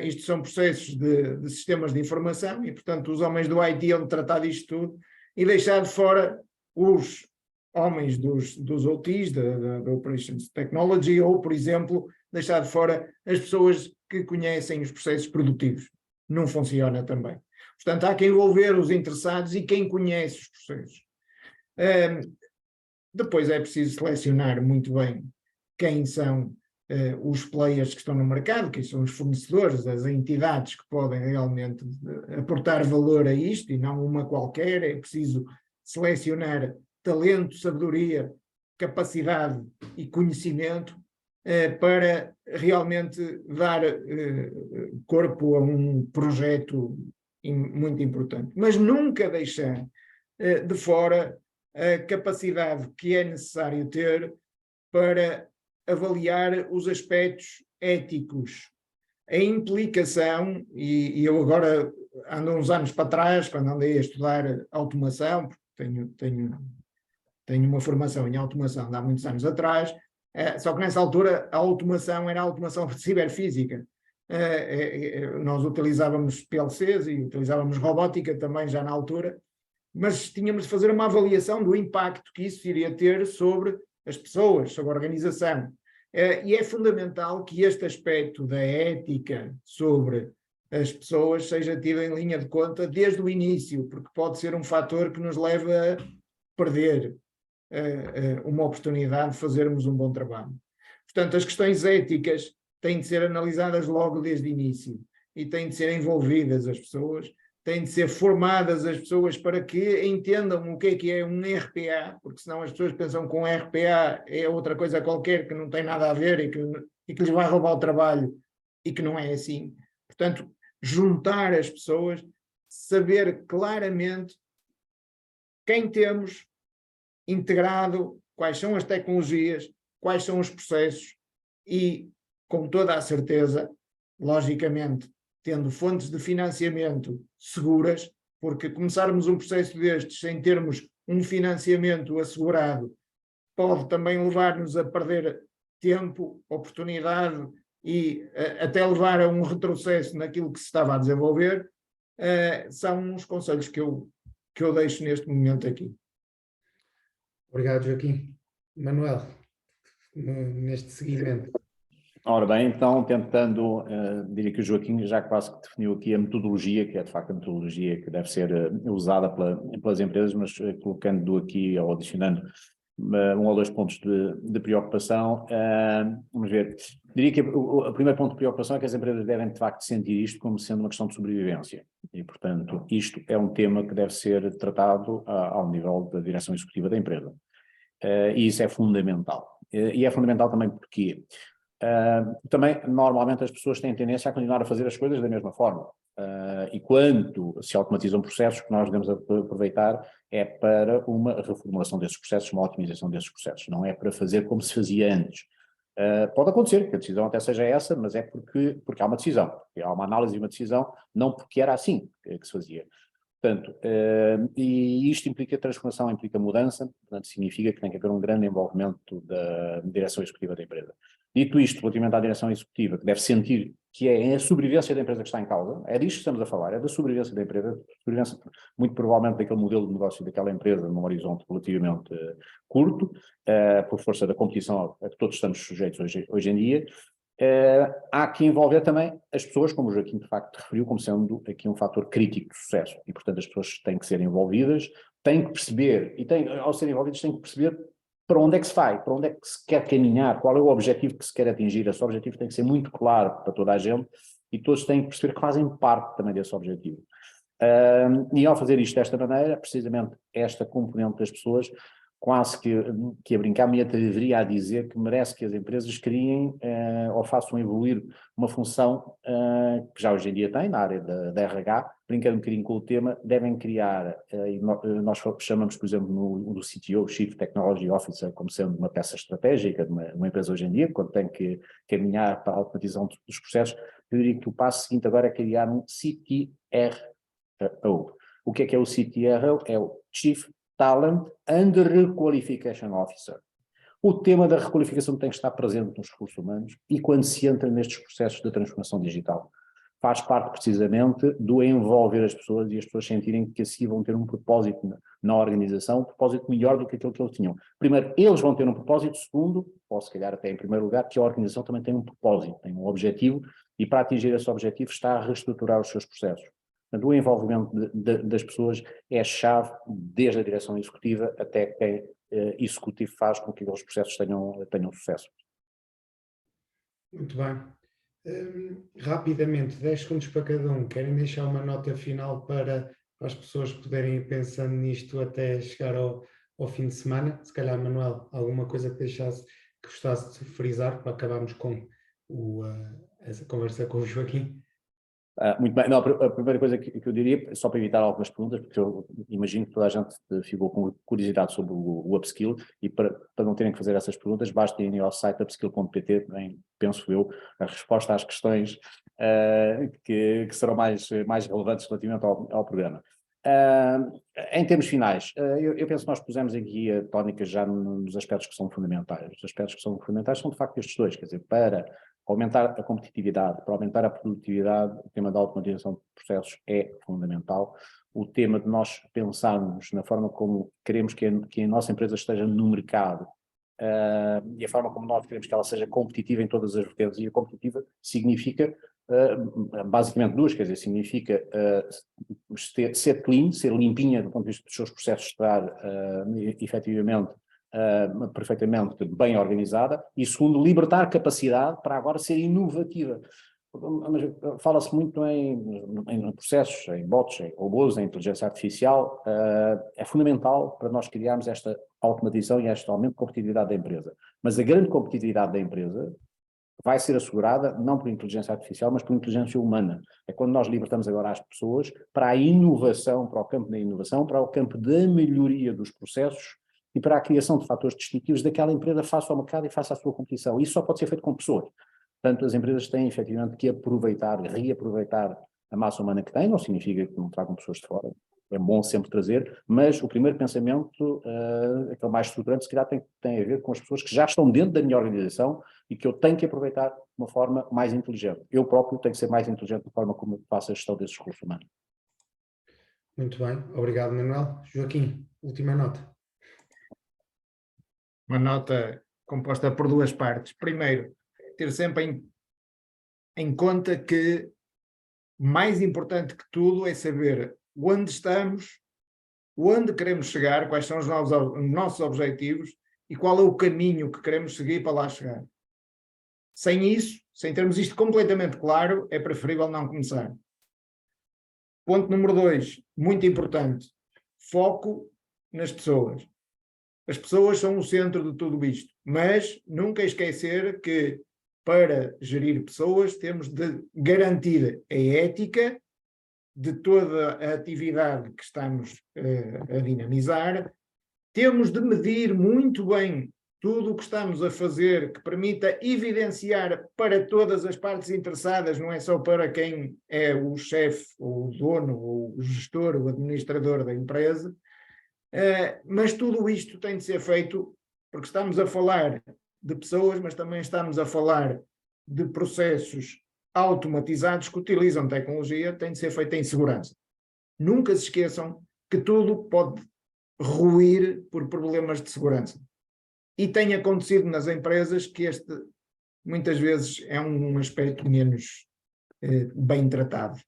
S7: Isto são processos de sistemas de informação, e portanto os homens do IT hão de tratar disto tudo, e deixar de fora os homens dos OTs, da Operations Technology, ou, por exemplo, deixar de fora as pessoas que conhecem os processos produtivos. Não funciona também. Portanto, há que envolver os interessados e quem conhece os processos. Depois é preciso selecionar muito bem quem são os players que estão no mercado, quem são os fornecedores, as entidades que podem realmente aportar valor a isto, e não uma qualquer. É preciso selecionar talento, sabedoria capacidade e conhecimento para realmente dar corpo a um projeto muito importante. Mas nunca deixar de fora a capacidade que é necessário ter para avaliar os aspectos éticos, a implicação, e eu agora ando uns anos para trás, quando andei a estudar automação, porque tenho uma formação em automação de há muitos anos atrás, só que nessa altura a automação era a automação ciberfísica. Nós utilizávamos PLCs e utilizávamos robótica também já na altura, mas tínhamos de fazer uma avaliação do impacto que isso iria ter sobre as pessoas, sobre a organização. E é fundamental que este aspecto da ética sobre as pessoas seja tido em linha de conta desde o início, porque pode ser um fator que nos leva a perder uma oportunidade de fazermos um bom trabalho. Portanto, as questões éticas têm de ser analisadas logo desde o início e têm de ser envolvidas as pessoas, têm de ser formadas as pessoas para que entendam o que é um RPA, porque senão as pessoas pensam que um RPA é outra coisa qualquer que não tem nada a ver e que lhes vai roubar o trabalho, e que não é assim. Portanto, juntar as pessoas, saber claramente quem temos integrado, quais são as tecnologias, quais são os processos e, com toda a certeza, logicamente, tendo fontes de financiamento seguras, porque começarmos um processo destes sem termos um financiamento assegurado pode também levar-nos a perder tempo, oportunidade e até levar a um retrocesso naquilo que se estava a desenvolver. São os conselhos que eu deixo neste momento aqui.
S5: Obrigado, Joaquim. Manuel, neste seguimento.
S6: Ora bem, então, tentando, diria que o Joaquim já quase que definiu aqui a metodologia, que é de facto a metodologia que deve ser usada pelas empresas, mas colocando aqui ou adicionando um ou dois pontos de preocupação. Vamos ver. Diria que o primeiro ponto de preocupação é que as empresas devem de facto sentir isto como sendo uma questão de sobrevivência. E, portanto, isto é um tema que deve ser tratado ao nível da direção executiva da empresa. E isso é fundamental. E é fundamental também porque também, normalmente, as pessoas têm tendência a continuar a fazer as coisas da mesma forma. E quando se automatizam processos, o que nós devemos aproveitar é para uma reformulação desses processos, uma otimização desses processos, não é para fazer como se fazia antes. Pode acontecer que a decisão até seja essa, mas é porque há uma decisão, porque há uma análise e uma decisão, não porque era assim que se fazia. Portanto, e isto implica transformação, implica mudança, portanto significa que tem que haver um grande envolvimento da direção executiva da empresa. Dito isto, relativamente à direção executiva, que deve sentir que é a sobrevivência da empresa que está em causa, é disto que estamos a falar, é da sobrevivência da empresa, sobrevivência muito provavelmente daquele modelo de negócio daquela empresa num horizonte relativamente curto, por força da competição a que todos estamos sujeitos hoje em dia. Há que envolver também as pessoas, como o Joaquim de facto referiu, como sendo aqui um fator crítico de sucesso, e portanto as pessoas têm que ser envolvidas, têm que perceber, ao serem envolvidas têm que perceber para onde é que se vai, para onde é que se quer caminhar, qual é o objetivo que se quer atingir. Esse objetivo tem que ser muito claro para toda a gente e todos têm que perceber que fazem parte também desse objetivo. E ao fazer isto desta maneira, precisamente esta componente das pessoas, quase que a brincar, me atreveria a dizer que merece que as empresas criem ou façam evoluir uma função que já hoje em dia tem na área da RH, brincando um bocadinho com o tema, devem criar, nós chamamos, por exemplo, no CTO, Chief Technology Officer, como sendo uma peça estratégica de uma empresa hoje em dia, quando tem que caminhar para a automatização dos processos. Eu diria que o passo seguinte agora é criar um CTRO. O que é o CTRO? É o Chief Talent and Requalification Officer. O tema da requalificação tem que estar presente nos recursos humanos e quando se entra nestes processos de transformação digital. Faz parte precisamente do envolver as pessoas e as pessoas sentirem que assim vão ter um propósito na organização, um propósito melhor do que aquele que eles tinham. Primeiro, eles vão ter um propósito. Segundo, ou se calhar até em primeiro lugar, que a organização também tem um propósito, tem um objetivo e para atingir esse objetivo está a reestruturar os seus processos. Portanto, o envolvimento das pessoas é a chave desde a direção executiva até quem executivo faz com que os processos tenham sucesso.
S5: Muito bem. Rapidamente, 10 segundos para cada um. Querem deixar uma nota final para as pessoas poderem ir pensando nisto até chegar ao fim de semana. Se calhar, Manuel, alguma coisa que gostasse de frisar para acabarmos com essa conversa com o Joaquim?
S6: Muito bem. Não, a primeira coisa que eu diria, só para evitar algumas perguntas, porque eu imagino que toda a gente ficou com curiosidade sobre o upskill, e para não terem que fazer essas perguntas, basta irem ao site upskill.pt, penso eu, a resposta às questões que serão mais relevantes relativamente ao programa. Em termos finais, eu penso que nós pusemos aqui a tónica já nos aspectos que são fundamentais. Os aspectos que são fundamentais são de facto estes dois, quer dizer, para aumentar a competitividade, para aumentar a produtividade, o tema da automatização de processos é fundamental. O tema de nós pensarmos na forma como queremos que a nossa empresa esteja no mercado, e a forma como nós queremos que ela seja competitiva em todas as vertentes, e a competitiva significa basicamente duas, quer dizer, significa ser clean, ser limpinha do ponto de vista dos seus processos, estar efetivamente perfeitamente bem organizada, e segundo, libertar capacidade para agora ser inovativa. Fala-se muito em processos, em bots, em robôs, em inteligência artificial. É fundamental para nós criarmos esta automatização e este aumento de competitividade da empresa. Mas a grande competitividade da empresa vai ser assegurada não por inteligência artificial, mas por inteligência humana. É quando nós libertamos agora as pessoas para a inovação, para o campo da inovação, para o campo da melhoria dos processos e para a criação de fatores distintivos daquela empresa face ao mercado e face à sua competição. Isso só pode ser feito com pessoas. Portanto, as empresas têm efetivamente que reaproveitar a massa humana que têm, não significa que não tragam pessoas de fora, é bom sempre trazer, mas o primeiro pensamento, aquele mais estruturante, se calhar tem a ver com as pessoas que já estão dentro da minha organização e que eu tenho que aproveitar de uma forma mais inteligente. Eu próprio tenho que ser mais inteligente na forma como eu faço a gestão desses recursos humanos.
S5: Muito bem, obrigado, Manuel. Joaquim, última nota.
S7: Uma nota composta por duas partes. Primeiro, ter sempre em conta que mais importante que tudo é saber onde estamos, onde queremos chegar, quais são os nossos objetivos e qual é o caminho que queremos seguir para lá chegar. Sem isso, sem termos isto completamente claro, é preferível não começar. Ponto número 2, muito importante, foco nas pessoas. As pessoas são o centro de tudo isto, mas nunca esquecer que para gerir pessoas temos de garantir a ética de toda a atividade que estamos a dinamizar, temos de medir muito bem tudo o que estamos a fazer que permita evidenciar para todas as partes interessadas, não é só para quem é o chefe, ou o dono, ou o gestor, o administrador da empresa, mas tudo isto tem de ser feito porque estamos a falar de pessoas, mas também estamos a falar de processos automatizados que utilizam tecnologia, tem de ser feito em segurança. Nunca se esqueçam que tudo pode ruir por problemas de segurança. E tem acontecido nas empresas que este, muitas vezes, é um aspecto menos bem tratado.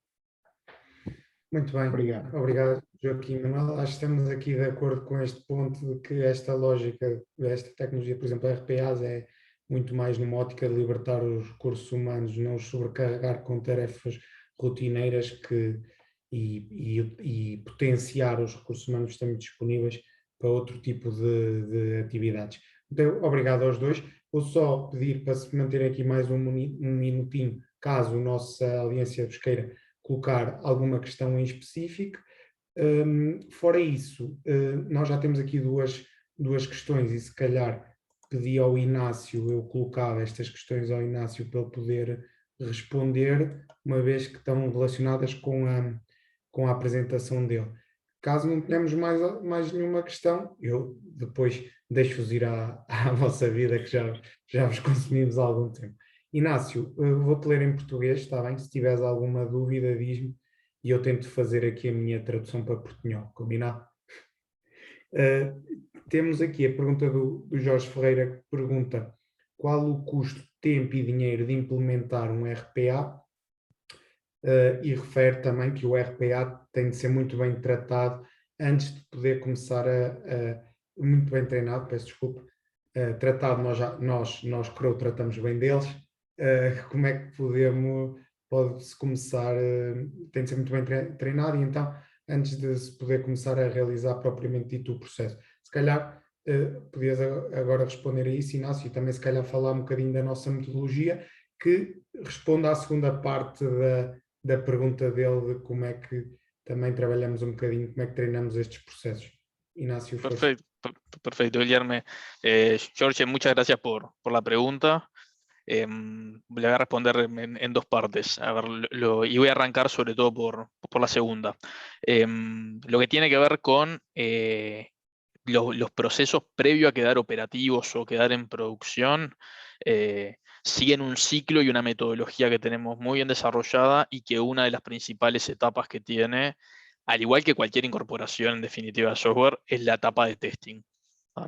S5: Muito bem. Obrigado, Joaquim. Manuel, acho que estamos aqui de acordo com este ponto de que esta lógica, esta tecnologia, por exemplo, a RPAs é muito mais numa ótica de libertar os recursos humanos, não os sobrecarregar com tarefas rotineiras e potenciar os recursos humanos que estão disponíveis para outro tipo de atividades. Então, obrigado aos dois. Vou só pedir para se manterem aqui mais um minutinho, caso a nossa audiência vos queira colocar alguma questão em específico. Fora isso, nós já temos aqui duas questões e se calhar pedi ao Inácio, eu colocava estas questões ao Inácio para ele poder responder, uma vez que estão relacionadas com a apresentação dele. Caso não tenhamos mais nenhuma questão, eu depois deixo-vos ir à vossa vida, que já vos consumimos há algum tempo. Inácio, vou-te ler em português, está bem? Se tiveres alguma dúvida, diz-me e eu tento fazer aqui a minha tradução para portunhol, combinado? Temos aqui a pergunta do Jorge Ferreira, que pergunta qual o custo, tempo e dinheiro de implementar um RPA, e refere também que o RPA tem de ser muito bem tratado antes de poder começar muito bem treinado, peço desculpa, tratado, nós Crow tratamos bem deles, como é que pode-se começar, tem de ser muito bem treinado e então antes de se poder começar a realizar propriamente dito o processo. Se calhar podias agora responder a isso, Inácio, e também se calhar falar um bocadinho da nossa metodologia, que responda à segunda parte da pergunta dele, de como é que também trabalhamos um bocadinho, como é que treinamos estes processos. Inácio,
S3: Perfecto, perfecto, Guilherme. Jorge, muchas gracias por la pregunta. Le voy a responder en dos partes. A ver, y voy a arrancar sobre todo por la segunda. Lo que tiene que ver con los procesos previo a quedar operativos o quedar en producción, siguen un ciclo y una metodología que tenemos muy bien desarrollada y que una de las principales etapas que tiene, al igual que cualquier incorporación en definitiva de software, es la etapa de testing.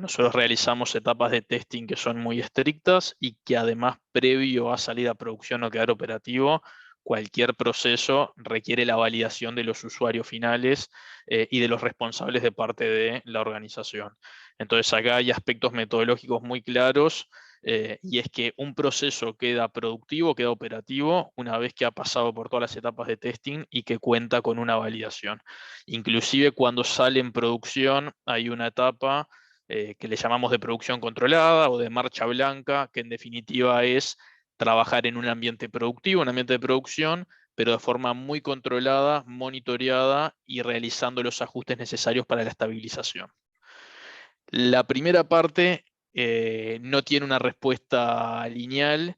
S3: Nosotros realizamos etapas de testing que son muy estrictas y que además previo a salir a producción o quedar operativo, cualquier proceso requiere la validación de los usuarios finales y de los responsables de parte de la organización. Entonces acá hay aspectos metodológicos muy claros y es que un proceso queda productivo, queda operativo una vez que ha pasado por todas las etapas de testing y que cuenta con una validación. Inclusive cuando sale en producción hay una etapa que le llamamos de producción controlada o de marcha blanca, que en definitiva es trabajar en un ambiente productivo, un ambiente de producción, pero de forma muy controlada, monitoreada y realizando los ajustes necesarios para la estabilización. La primera parte no tiene una respuesta lineal,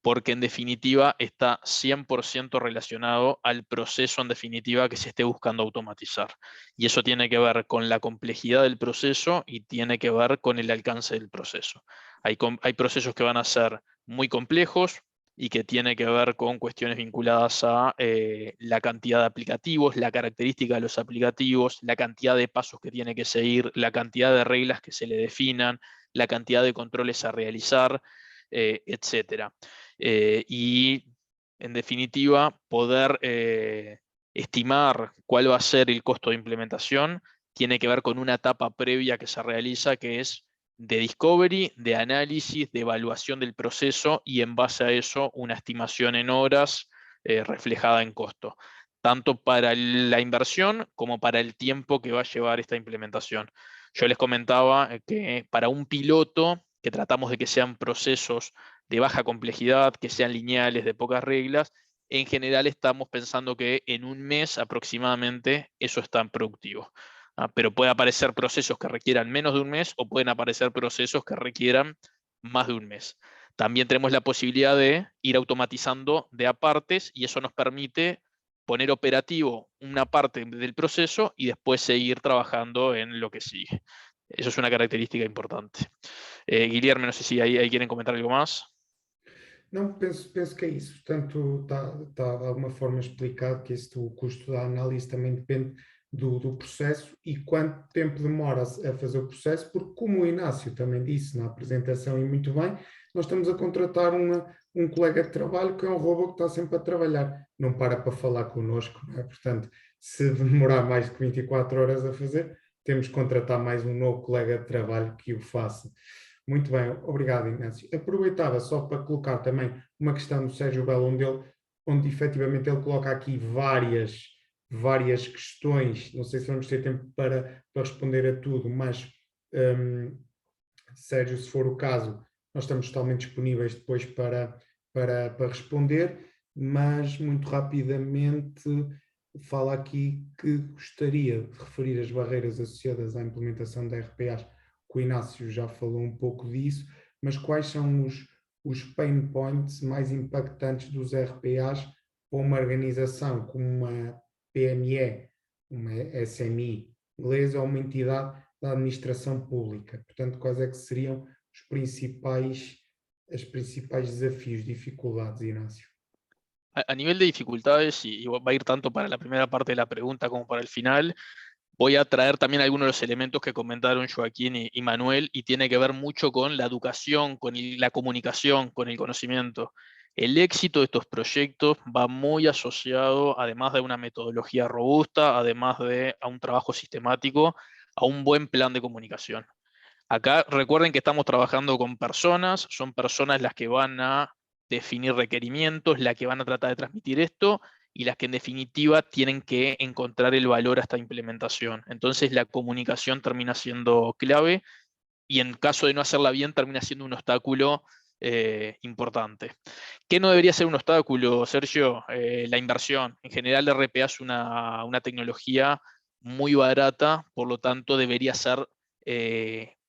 S3: porque en definitiva está 100% relacionado al proceso en definitiva que se esté buscando automatizar. Y eso tiene que ver con la complejidad del proceso y tiene que ver con el alcance del proceso. Hay procesos que van a ser muy complejos y que tiene que ver con cuestiones vinculadas a la cantidad de aplicativos, la característica de los aplicativos, la cantidad de pasos que tiene que seguir, la cantidad de reglas que se le definan, la cantidad de controles a realizar, etc. Y en definitiva, poder estimar cuál va a ser el costo de implementación tiene que ver con una etapa previa que se realiza, que es de discovery, de análisis, de evaluación del proceso y en base a eso una estimación en horas reflejada en costo, tanto para la inversión como para el tiempo que va a llevar esta implementación. Yo les comentaba que para un piloto, que tratamos de que sean procesos de baja complejidad, que sean lineales, de pocas reglas, en general estamos pensando que en un mes aproximadamente eso está en productivo. Pero puede aparecer procesos que requieran menos de un mes o pueden aparecer procesos que requieran más de un mes. También tenemos la posibilidad de ir automatizando de a partes y eso nos permite poner operativo una parte del proceso y después seguir trabajando en lo que sigue. Eso es una característica importante. Guilherme, no sé si ahí quieren comentar algo más.
S5: Não, penso que é isso. Portanto, está de alguma forma explicado que o custo da análise também depende do processo e quanto tempo demora a fazer o processo, porque como o Inácio também disse na apresentação e muito bem, nós estamos a contratar um colega de trabalho que é um robô que está sempre a trabalhar, não para falar connosco, não é? Portanto, se demorar mais de 24 horas a fazer, temos que contratar mais um novo colega de trabalho que o faça. Muito bem, obrigado, Inácio. Aproveitava só para colocar também uma questão do Sérgio Belo, onde efetivamente ele coloca aqui várias questões, não sei se vamos ter tempo para responder a tudo, mas, Sérgio, se for o caso, nós estamos totalmente disponíveis depois para responder, mas muito rapidamente fala aqui que gostaria de referir as barreiras associadas à implementação da RPAs. O Inácio já falou um pouco disso, mas quais são os pain points mais impactantes dos RPAs para uma organização como uma PME, uma SMI inglesa ou uma entidade da administração pública? Portanto, quais é que seriam os principais desafios, dificuldades, Inácio?
S3: A nivel de dificultades, y va a ir tanto para la primera parte de la pregunta como para el final, voy a traer también algunos de los elementos que comentaron Joaquín y Manuel, y tiene que ver mucho con la educación, con la comunicación, con el conocimiento. El éxito de estos proyectos va muy asociado, además de una metodología robusta, además de a un trabajo sistemático, a un buen plan de comunicación. Acá recuerden que estamos trabajando con personas, son personas las que van a definir requerimientos, las que van a tratar de transmitir esto, y las que en definitiva tienen que encontrar el valor a esta implementación. Entonces la comunicación termina siendo clave y en caso de no hacerla bien termina siendo un obstáculo importante. ¿Qué no debería ser un obstáculo, Sergio? La inversión. En general RPA es una tecnología muy barata, por lo tanto debería ser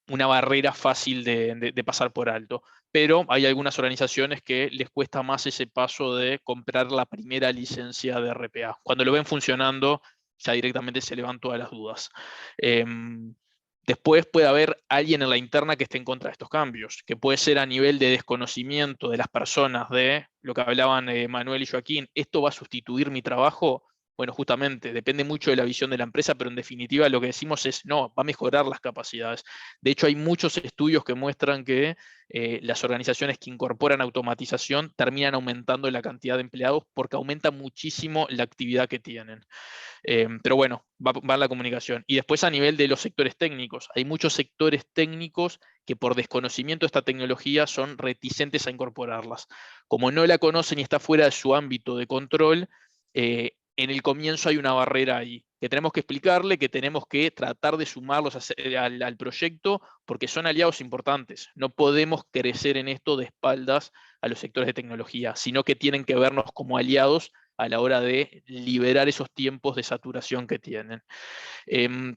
S3: una barrera fácil de pasar por alto. Pero hay algunas organizaciones que les cuesta más ese paso de comprar la primera licencia de RPA. Cuando lo ven funcionando, ya directamente se levantan todas las dudas. Después puede haber alguien en la interna que esté en contra de estos cambios, que puede ser a nivel de desconocimiento de las personas, de lo que hablaban Manuel y Joaquín, ¿esto va a sustituir mi trabajo? Bueno, justamente, depende mucho de la visión de la empresa, pero en definitiva lo que decimos es, no, va a mejorar las capacidades. De hecho, hay muchos estudios que muestran que las organizaciones que incorporan automatización terminan aumentando la cantidad de empleados porque aumenta muchísimo la actividad que tienen. Pero bueno, va la comunicación. Y después a nivel de los sectores técnicos, hay muchos sectores técnicos que por desconocimiento de esta tecnología son reticentes a incorporarlas. Como no la conocen y está fuera de su ámbito de control, en el comienzo hay una barrera ahí, que tenemos que explicarle, que tenemos que tratar de sumarlos al proyecto, porque son aliados importantes. No podemos crecer en esto de espaldas a los sectores de tecnología, sino que tienen que vernos como aliados a la hora de liberar esos tiempos de saturación que tienen.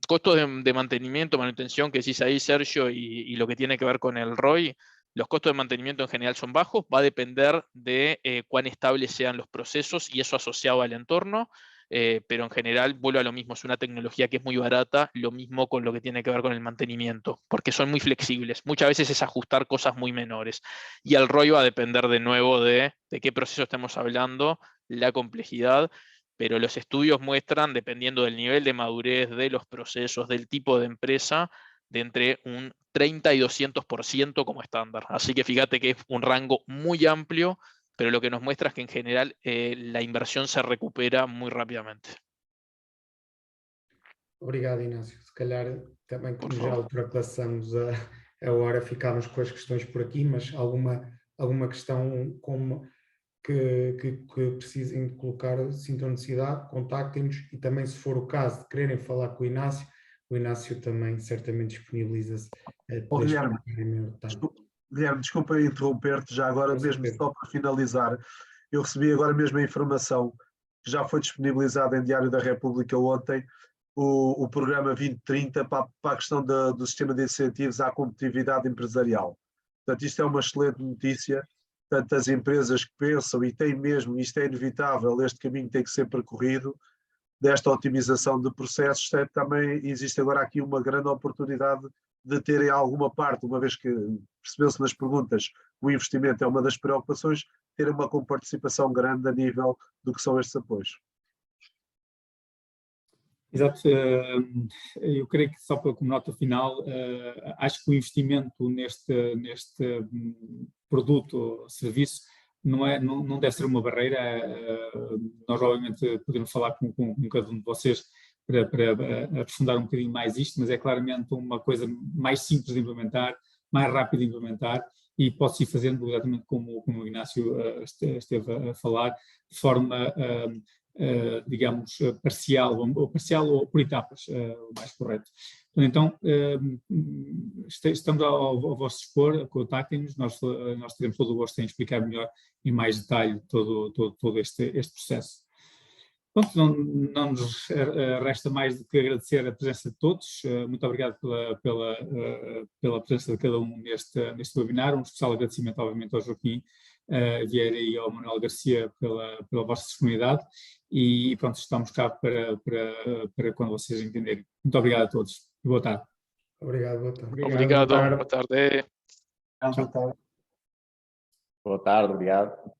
S3: Costos de mantenimiento, manutención, que decís ahí, Sergio, y lo que tiene que ver con el ROI, los costos de mantenimiento en general son bajos, va a depender de cuán estables sean los procesos y eso asociado al entorno, pero en general vuelve a lo mismo, es una tecnología que es muy barata, lo mismo con lo que tiene que ver con el mantenimiento, porque son muy flexibles, muchas veces es ajustar cosas muy menores, y el ROI va a depender de nuevo de qué proceso estamos hablando, la complejidad, pero los estudios muestran, dependiendo del nivel de madurez de los procesos, del tipo de empresa, de entre un 30 y 200% como estándar. Así que fíjate que es un rango muy amplio, pero lo que nos muestra es que en general la inversión se recupera muy rápidamente.
S5: Obrigado, Inácio. Se calhar também,
S3: Por
S5: como já
S3: favor.
S5: ultrapassamos a hora, ficámos com as questões por aqui, mas alguma questão que precisem colocar, sintam necessidade, contactem-nos e também, se for o caso de quererem falar com o Inácio também certamente disponibiliza-se a poder explicar em maior detalhe.
S2: Guilherme, desculpa interromper-te já agora, mesmo só para finalizar. Eu recebi agora mesmo a informação que já foi disponibilizada em Diário da República ontem, o programa 2030 para a questão do sistema de incentivos à competitividade empresarial. Portanto, isto é uma excelente notícia. Portanto, as empresas que pensam e têm mesmo, isto é inevitável, este caminho tem que ser percorrido, desta otimização de processos, também existe agora aqui uma grande oportunidade de terem alguma parte, uma vez que percebeu-se nas perguntas, o investimento é uma das preocupações, terem uma comparticipação grande a nível do que são estes apoios.
S1: Exato, eu creio que só como nota final, acho que o investimento neste produto ou serviço não deve ser uma barreira. Nós obviamente podemos falar com cada um de vocês para aprofundar um bocadinho mais isto, mas é claramente uma coisa mais simples de implementar, mais rápida de implementar e pode-se ir fazendo exatamente como o Inácio esteve a falar, de forma digamos, parcial ou por etapas, o mais correto. Então, estamos ao vosso dispor, contactem-nos, nós teremos todo o gosto em explicar melhor em mais detalhe todo este processo. Pronto, não nos resta mais do que agradecer a presença de todos, muito obrigado pela presença de cada um neste webinar, um especial agradecimento obviamente ao Joaquim Vieira e ao Manuel Garcia pela vossa disponibilidade e pronto, estamos cá para quando vocês entenderem. Muito obrigado a todos e boa tarde.
S5: Obrigado, boa tarde.
S3: Obrigado, boa tarde.
S2: Boa tarde.
S6: Boa tarde, obrigado.